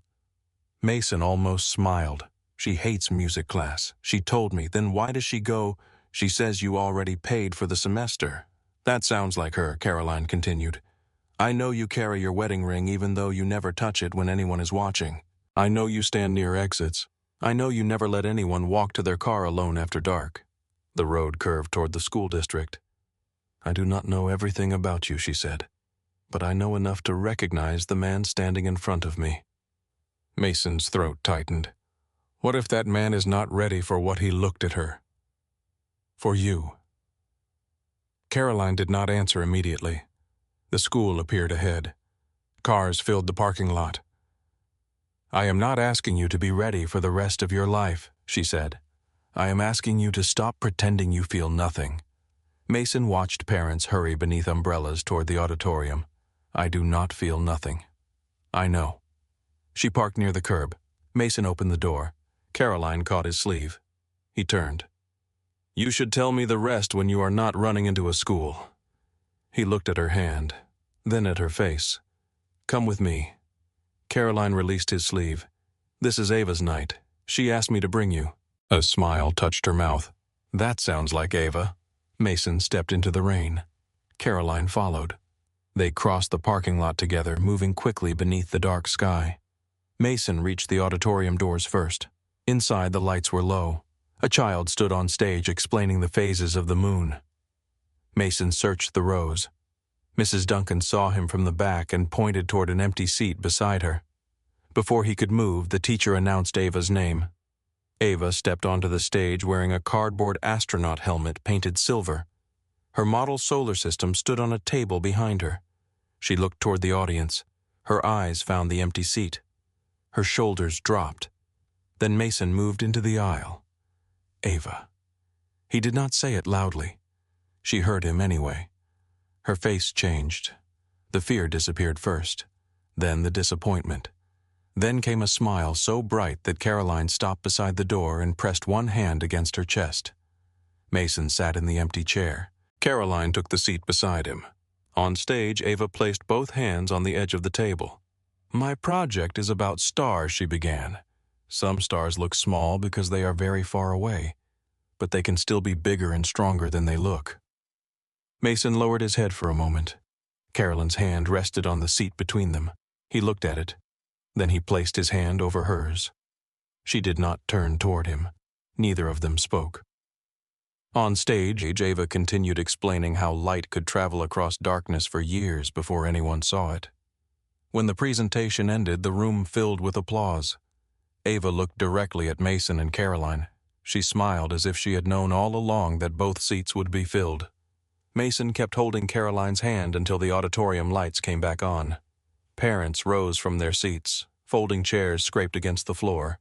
Mason almost smiled. She hates music class. She told me. Then why does she go? She says you already paid for the semester. That sounds like her, Caroline continued. I know you carry your wedding ring even though you never touch it when anyone is watching. I know you stand near exits. I know you never let anyone walk to their car alone after dark. The road curved toward the school district. I do not know everything about you, she said, but I know enough to recognize the man standing in front of me. Mason's throat tightened. What if that man is not ready for what he looked at her? For you. Caroline did not answer immediately. The school appeared ahead. Cars filled the parking lot. I am not asking you to be ready for the rest of your life, she said. I am asking you to stop pretending you feel nothing. Mason watched parents hurry beneath umbrellas toward the auditorium. I do not feel nothing. I know. She parked near the curb. Mason opened the door. Caroline caught his sleeve. He turned. You should tell me the rest when you are not running into a school. He looked at her hand, then at her face. Come with me. Caroline released his sleeve. This is Ava's night. She asked me to bring you. A smile touched her mouth. That sounds like Ava. Mason stepped into the rain. Caroline followed. They crossed the parking lot together, moving quickly beneath the dark sky. Mason reached the auditorium doors first. Inside, the lights were low. A child stood on stage explaining the phases of the moon. Mason searched the rows. Mrs. Duncan saw him from the back and pointed toward an empty seat beside her. Before he could move, the teacher announced Ava's name. Ava stepped onto the stage wearing a cardboard astronaut helmet painted silver. Her model solar system stood on a table behind her. She looked toward the audience. Her eyes found the empty seat. Her shoulders dropped. Then Mason moved into the aisle. Ava. He did not say it loudly. She heard him anyway. Her face changed. The fear disappeared first, then the disappointment. Then came a smile so bright that Caroline stopped beside the door and pressed one hand against her chest. Mason sat in the empty chair. Caroline took the seat beside him. On stage, Ava placed both hands on the edge of the table. My project is about stars, she began. Some stars look small because they are very far away, but they can still be bigger and stronger than they look. Mason lowered his head for a moment. Carolyn's hand rested on the seat between them. He looked at it. Then he placed his hand over hers. She did not turn toward him. Neither of them spoke. On stage, Ava continued explaining how light could travel across darkness for years before anyone saw it. When the presentation ended, the room filled with applause. Ava looked directly at Mason and Caroline. She smiled as if she had known all along that both seats would be filled. Mason kept holding Caroline's hand until the auditorium lights came back on. Parents rose from their seats. Folding chairs scraped against the floor.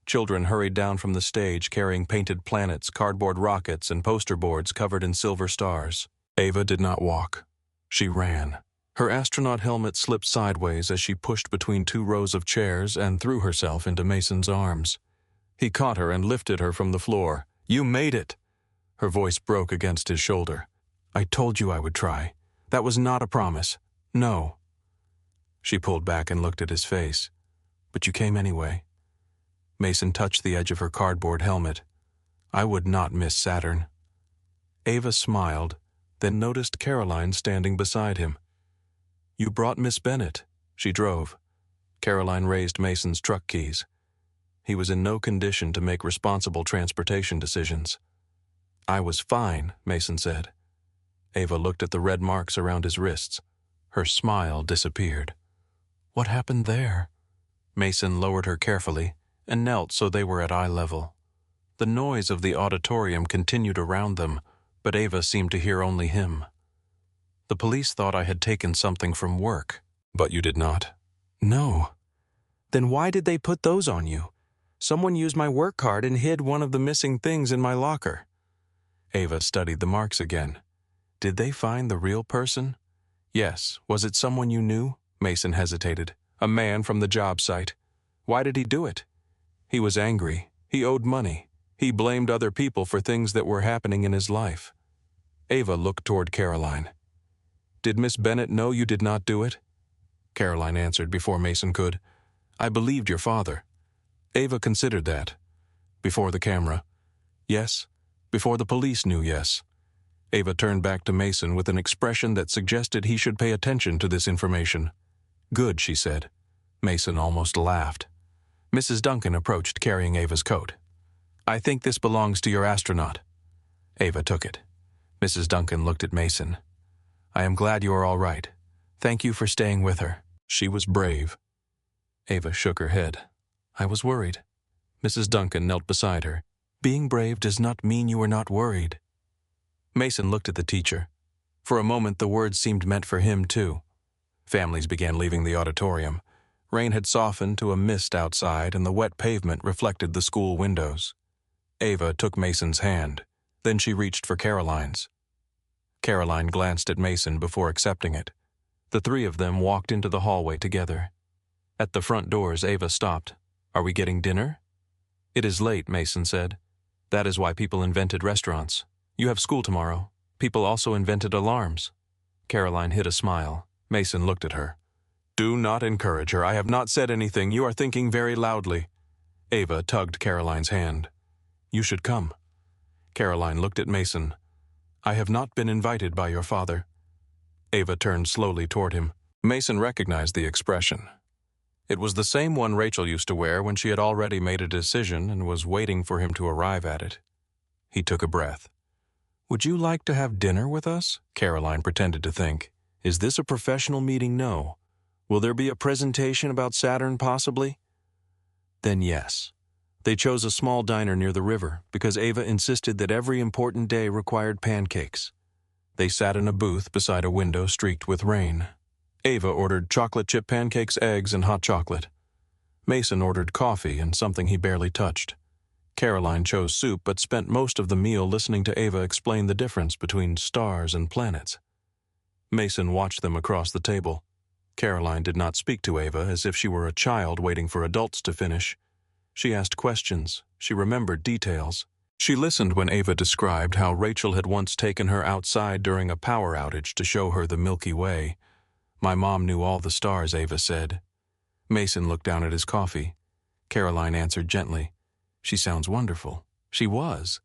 Children hurried down from the stage carrying painted planets, cardboard rockets, and poster boards covered in silver stars. Ava did not walk. She ran. Her astronaut helmet slipped sideways as she pushed between two rows of chairs and threw herself into Mason's arms. He caught her and lifted her from the floor. "You made it!" Her voice broke against his shoulder. "I told you I would try. That was not a promise. No." She pulled back and looked at his face. "But you came anyway." Mason touched the edge of her cardboard helmet. "I would not miss Saturn." Ava smiled, then noticed Caroline standing beside him. "You brought Miss Bennett." She drove. Caroline raised Mason's truck keys. He was in no condition to make responsible transportation decisions. "I was fine," Mason said. Ava looked at the red marks around his wrists. Her smile disappeared. "What happened there?" Mason lowered her carefully and knelt so they were at eye level. The noise of the auditorium continued around them, but Ava seemed to hear only him. "The police thought I had taken something from work." "But you did not?" "No." "Then why did they put those on you? Someone used my work card and hid one of the missing things in my locker." Ava studied the marks again. "Did they find the real person?" "Yes. Was it someone you knew?" Mason hesitated. "A man from the job site." "Why did he do it?" "He was angry. He owed money. He blamed other people for things that were happening in his life." Ava looked toward Caroline. "Did Miss Bennett know you did not do it?" Caroline answered before Mason could. "I believed your father." Ava considered that. Before the camera. "Yes." Before the police knew, yes. Ava turned back to Mason with an expression that suggested he should pay attention to this information. "Good," she said. Mason almost laughed. Mrs. Duncan approached carrying Ava's coat. "I think this belongs to your astronaut." Ava took it. Mrs. Duncan looked at Mason. "I am glad you are all right. Thank you for staying with her. She was brave." Ava shook her head. "I was worried." Mrs. Duncan knelt beside her. "Being brave does not mean you are not worried." Mason looked at the teacher. For a moment the words seemed meant for him too. Families began leaving the auditorium. Rain had softened to a mist outside, and the wet pavement reflected the school windows. Ava took Mason's hand. Then she reached for Caroline's. Caroline glanced at Mason before accepting it. The three of them walked into the hallway together. At the front doors, Ava stopped. "Are we getting dinner?" "It is late," Mason said. "That is why people invented restaurants. You have school tomorrow. People also invented alarms." Caroline hid a smile. Mason looked at her. "Do not encourage her. I have not said anything. You are thinking very loudly." Ava tugged Caroline's hand. "You should come." Caroline looked at Mason. "I have not been invited by your father." Ava turned slowly toward him. Mason recognized the expression. It was the same one Rachel used to wear when she had already made a decision and was waiting for him to arrive at it. He took a breath. "Would you like to have dinner with us?" Caroline pretended to think. "Is this a professional meeting? No. Will there be a presentation about Saturn, possibly?" Then yes. They chose a small diner near the river because Ava insisted that every important day required pancakes. They sat in a booth beside a window streaked with rain. Ava ordered chocolate chip pancakes, eggs, and hot chocolate. Mason ordered coffee and something he barely touched. Caroline chose soup but spent most of the meal listening to Ava explain the difference between stars and planets. Mason watched them across the table. Caroline did not speak to Ava as if she were a child waiting for adults to finish. She asked questions. She remembered details. She listened when Ava described how Rachel had once taken her outside during a power outage to show her the Milky Way. "My mom knew all the stars," Ava said. Mason looked down at his coffee. Caroline answered gently. She sounds wonderful. She was.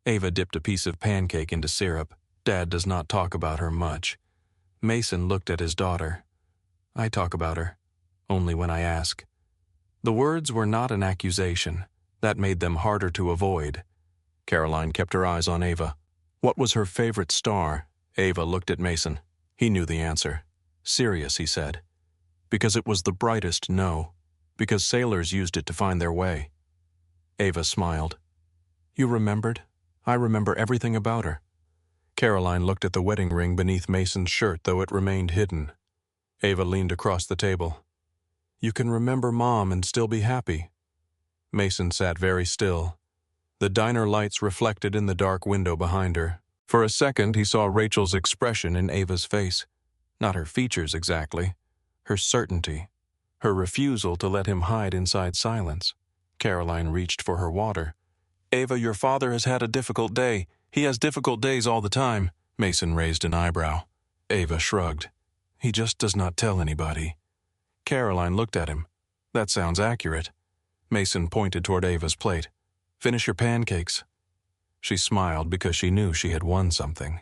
Ava dipped a piece of pancake into syrup. Dad does not talk about her much. Mason looked at his daughter. I talk about her, only when I ask. The words were not an accusation. That made them harder to avoid. Caroline kept her eyes on Ava. What was her favorite star? Ava looked at Mason. He knew the answer. Sirius, he said. Because it was the brightest, no. Because sailors used it to find their way. Ava smiled. You remembered? I remember everything about her. Caroline looked at the wedding ring beneath Mason's shirt, though it remained hidden. Ava leaned across the table. You can remember Mom and still be happy. Mason sat very still. The diner lights reflected in the dark window behind her. For a second, he saw Rachel's expression in Ava's face. Not her features exactly. Her certainty. Her refusal to let him hide inside silence. Caroline reached for her water. Ava, your father has had a difficult day. He has difficult days all the time. Mason raised an eyebrow. Ava shrugged. He just does not tell anybody. Caroline looked at him. That sounds accurate. Mason pointed toward Ava's plate. Finish your pancakes. She smiled because she knew she had won something.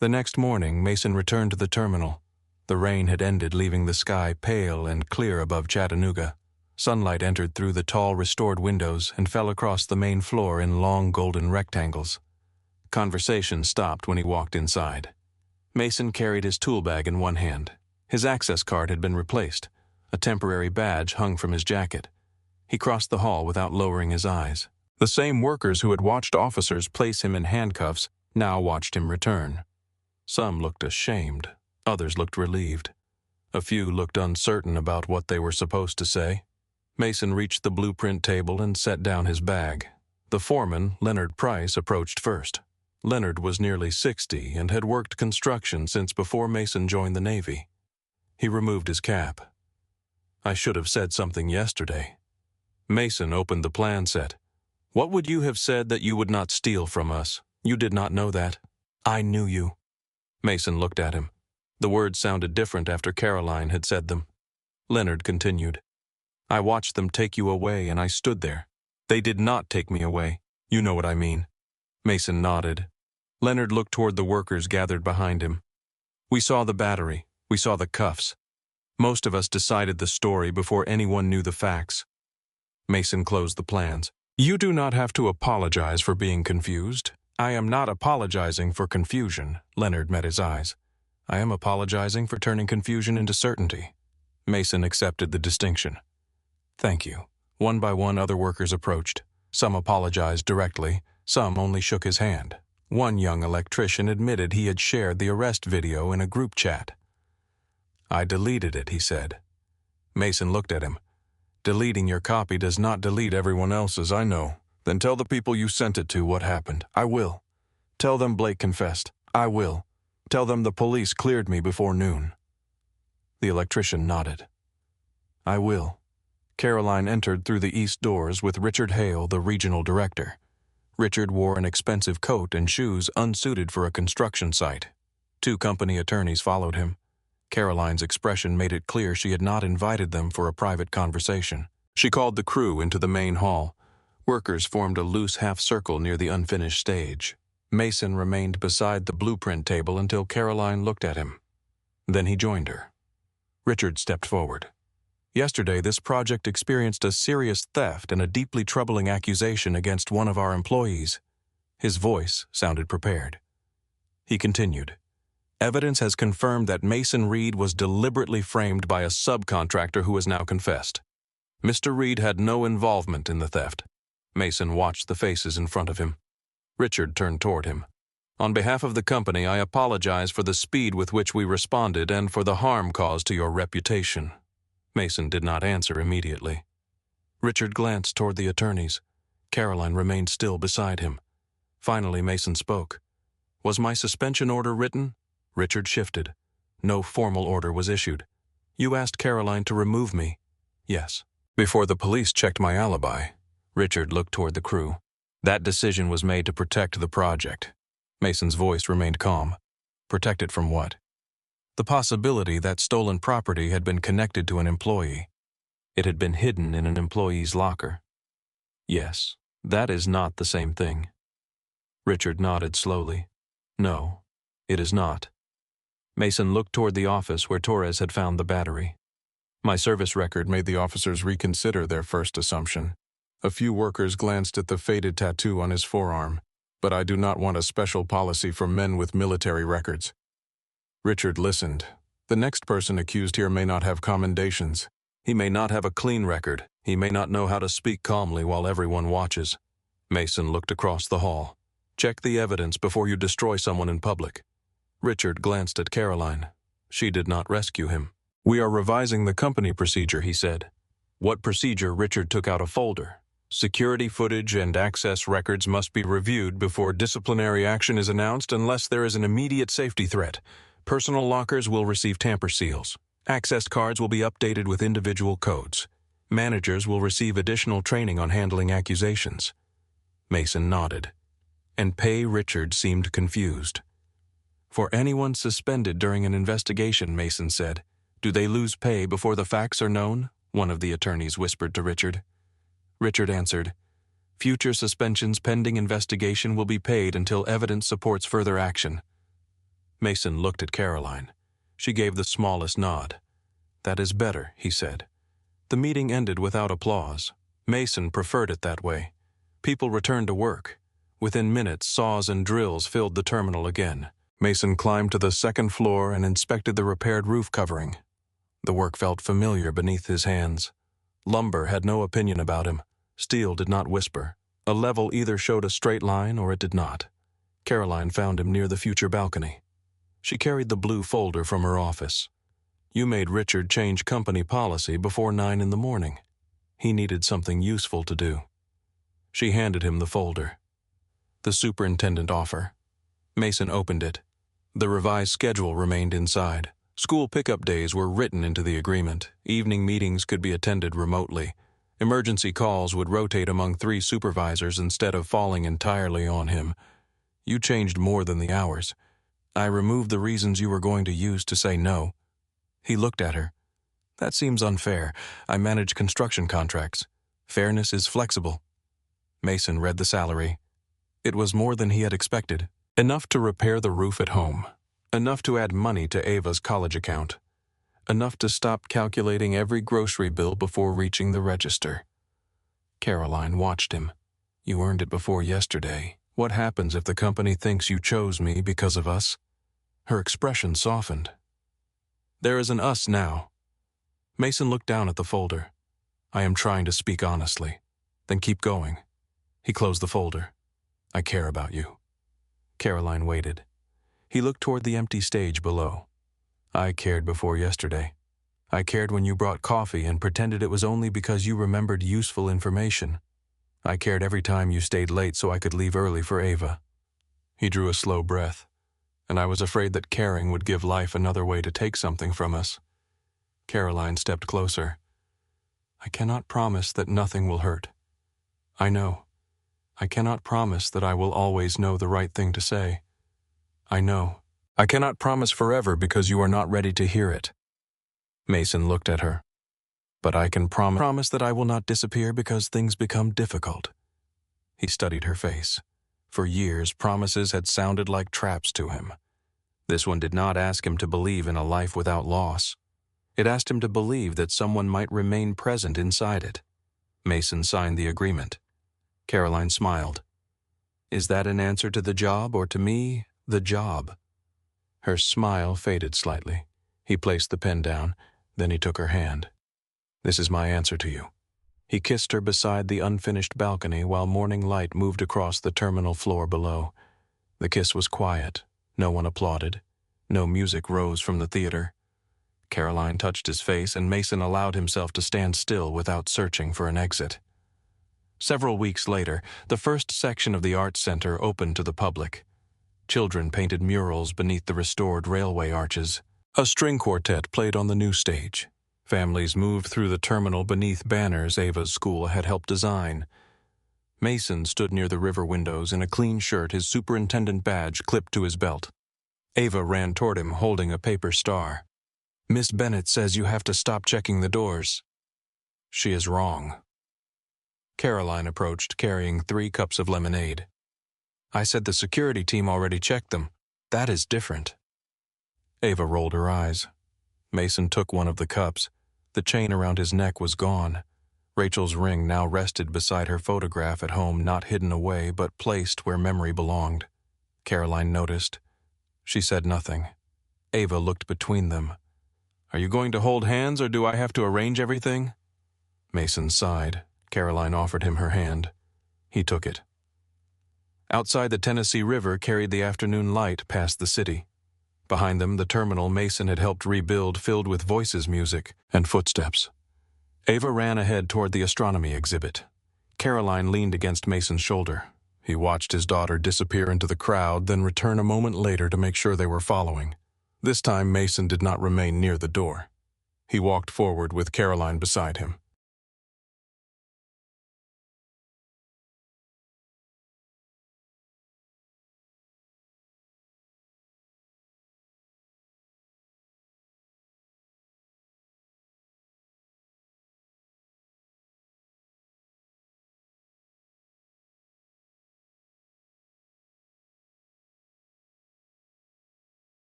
The next morning, Mason returned to the terminal. The rain had ended, leaving the sky pale and clear above Chattanooga. Sunlight entered through the tall, restored windows and fell across the main floor in long golden rectangles. Conversation stopped when he walked inside. Mason carried his tool bag in one hand. His access card had been replaced. A temporary badge hung from his jacket. He crossed the hall without lowering his eyes. The same workers who had watched officers place him in handcuffs now watched him return. Some looked ashamed. Others looked relieved. A few looked uncertain about what they were supposed to say. Mason reached the blueprint table and set down his bag. The foreman, Leonard Price, approached first. Leonard was nearly 60 and had worked construction since before Mason joined the Navy. He removed his cap. I should have said something yesterday. Mason opened the plan set. What would you have said that you would not steal from us? You did not know that. I knew you. Mason looked at him. The words sounded different after Caroline had said them. Leonard continued. I watched them take you away and I stood there. They did not take me away. You know what I mean. Mason nodded. Leonard looked toward the workers gathered behind him. We saw the battery. We saw the cuffs. Most of us decided the story before anyone knew the facts. Mason closed the plans. You do not have to apologize for being confused. I am not apologizing for confusion. Leonard met his eyes. I am apologizing for turning confusion into certainty. Mason accepted the distinction. Thank you. One by one, other workers approached. Some apologized directly. Some only shook his hand. One young electrician admitted he had shared the arrest video in a group chat. I deleted it, he said. Mason looked at him. Deleting your copy does not delete everyone else's, I know. Then tell the people you sent it to what happened. I will. Tell them Blake confessed. I will. Tell them the police cleared me before noon. The electrician nodded. I will. Caroline entered through the east doors with Richard Hale, the regional director. Richard wore an expensive coat and shoes unsuited for a construction site. 2 company attorneys followed him. Caroline's expression made it clear she had not invited them for a private conversation. She called the crew into the main hall. Workers formed a loose half-circle near the unfinished stage. Mason remained beside the blueprint table until Caroline looked at him. Then he joined her. Richard stepped forward. Yesterday, this project experienced a serious theft and a deeply troubling accusation against one of our employees. His voice sounded prepared. He continued. Evidence has confirmed that Mason Reed was deliberately framed by a subcontractor who has now confessed. Mr. Reed had no involvement in the theft. Mason watched the faces in front of him. Richard turned toward him. On behalf of the company, I apologize for the speed with which we responded and for the harm caused to your reputation. Mason did not answer immediately. Richard glanced toward the attorneys. Caroline remained still beside him. Finally, Mason spoke. Was my suspension order written? Richard shifted. No formal order was issued. You asked Caroline to remove me. Yes. Before the police checked my alibi. Richard looked toward the crew. That decision was made to protect the project. Mason's voice remained calm. Protect it from what? The possibility that stolen property had been connected to an employee. It had been hidden in an employee's locker. Yes, that is not the same thing. Richard nodded slowly. No, it is not. Mason looked toward the office where Torres had found the battery. My service record made the officers reconsider their first assumption. A few workers glanced at the faded tattoo on his forearm, but I do not want a special policy for men with military records. Richard listened. The next person accused here may not have commendations. He may not have a clean record. He may not know how to speak calmly while everyone watches. Mason looked across the hall. Check the evidence before you destroy someone in public. Richard glanced at Caroline. She did not rescue him. We are revising the company procedure, he said. What procedure? Richard took out a folder. Security footage and access records must be reviewed before disciplinary action is announced unless there is an immediate safety threat. Personal lockers will receive tamper seals. Access cards will be updated with individual codes. Managers will receive additional training on handling accusations. Mason nodded. And Pay Richard seemed confused. For anyone suspended during an investigation, Mason said, do they lose pay before the facts are known? One of the attorneys whispered to Richard. Richard answered, future suspensions pending investigation will be paid until evidence supports further action. Mason looked at Caroline. She gave the smallest nod. That is better, he said. The meeting ended without applause. Mason preferred it that way. People returned to work. Within minutes, saws and drills filled the terminal again. Mason climbed to the second floor and inspected the repaired roof covering. The work felt familiar beneath his hands. Lumber had no opinion about him. Steel did not whisper. A level either showed a straight line or it did not. Caroline found him near the future balcony. She carried the blue folder from her office. You made Richard change company policy before 9 in the morning. He needed something useful to do. She handed him the folder. The superintendent offer. Mason opened it. The revised schedule remained inside. School pickup days were written into the agreement. Evening meetings could be attended remotely. Emergency calls would rotate among 3 supervisors instead of falling entirely on him. You changed more than the hours. I removed the reasons you were going to use to say no. He looked at her. That seems unfair. I manage construction contracts. Fairness is flexible. Mason read the salary. It was more than he had expected. Enough to repair the roof at home. Enough to add money to Ava's college account. Enough to stop calculating every grocery bill before reaching the register. Caroline watched him. You earned it before yesterday. What happens if the company thinks you chose me because of us? Her expression softened. There is an us now. Mason looked down at the folder. I am trying to speak honestly. Then keep going. He closed the folder. I care about you. Caroline waited. He looked toward the empty stage below. I cared before yesterday. I cared when you brought coffee and pretended it was only because you remembered useful information. I cared every time you stayed late so I could leave early for Ava. He drew a slow breath, and I was afraid that caring would give life another way to take something from us. Caroline stepped closer. I cannot promise that nothing will hurt. I know. I cannot promise that I will always know the right thing to say. I know. I cannot promise forever because you are not ready to hear it. Mason looked at her. But I can promise that I will not disappear because things become difficult. He studied her face. For years, promises had sounded like traps to him. This one did not ask him to believe in a life without loss. It asked him to believe that someone might remain present inside it. Mason signed the agreement. Caroline smiled. Is that an answer to the job or to me, the job? Her smile faded slightly. He placed the pen down, then he took her hand. This is my answer to you. He kissed her beside the unfinished balcony while morning light moved across the terminal floor below. The kiss was quiet. No one applauded. No music rose from the theater. Caroline touched his face and Mason allowed himself to stand still without searching for an exit. Several weeks later, the first section of the Arts Center opened to the public. Children painted murals beneath the restored railway arches. A string quartet played on the new stage. Families moved through the terminal beneath banners Ava's school had helped design. Mason stood near the river windows in a clean shirt, his superintendent badge clipped to his belt. Ava ran toward him, holding a paper star. "Miss Bennett says you have to stop checking the doors." "She is wrong." Caroline approached, carrying 3 cups of lemonade. "I said the security team already checked them. That is different." Ava rolled her eyes. Mason took one of the cups. The chain around his neck was gone. Rachel's ring now rested beside her photograph at home, not hidden away, but placed where memory belonged. Caroline noticed. She said nothing. Ava looked between them. "Are you going to hold hands, or do I have to arrange everything?" Mason sighed. Caroline offered him her hand. He took it. Outside, the Tennessee River carried the afternoon light past the city. Behind them, the terminal Mason had helped rebuild, filled with voices, music, and footsteps. Ava ran ahead toward the astronomy exhibit. Caroline leaned against Mason's shoulder. He watched his daughter disappear into the crowd, then return a moment later to make sure they were following. This time, Mason did not remain near the door. He walked forward with Caroline beside him.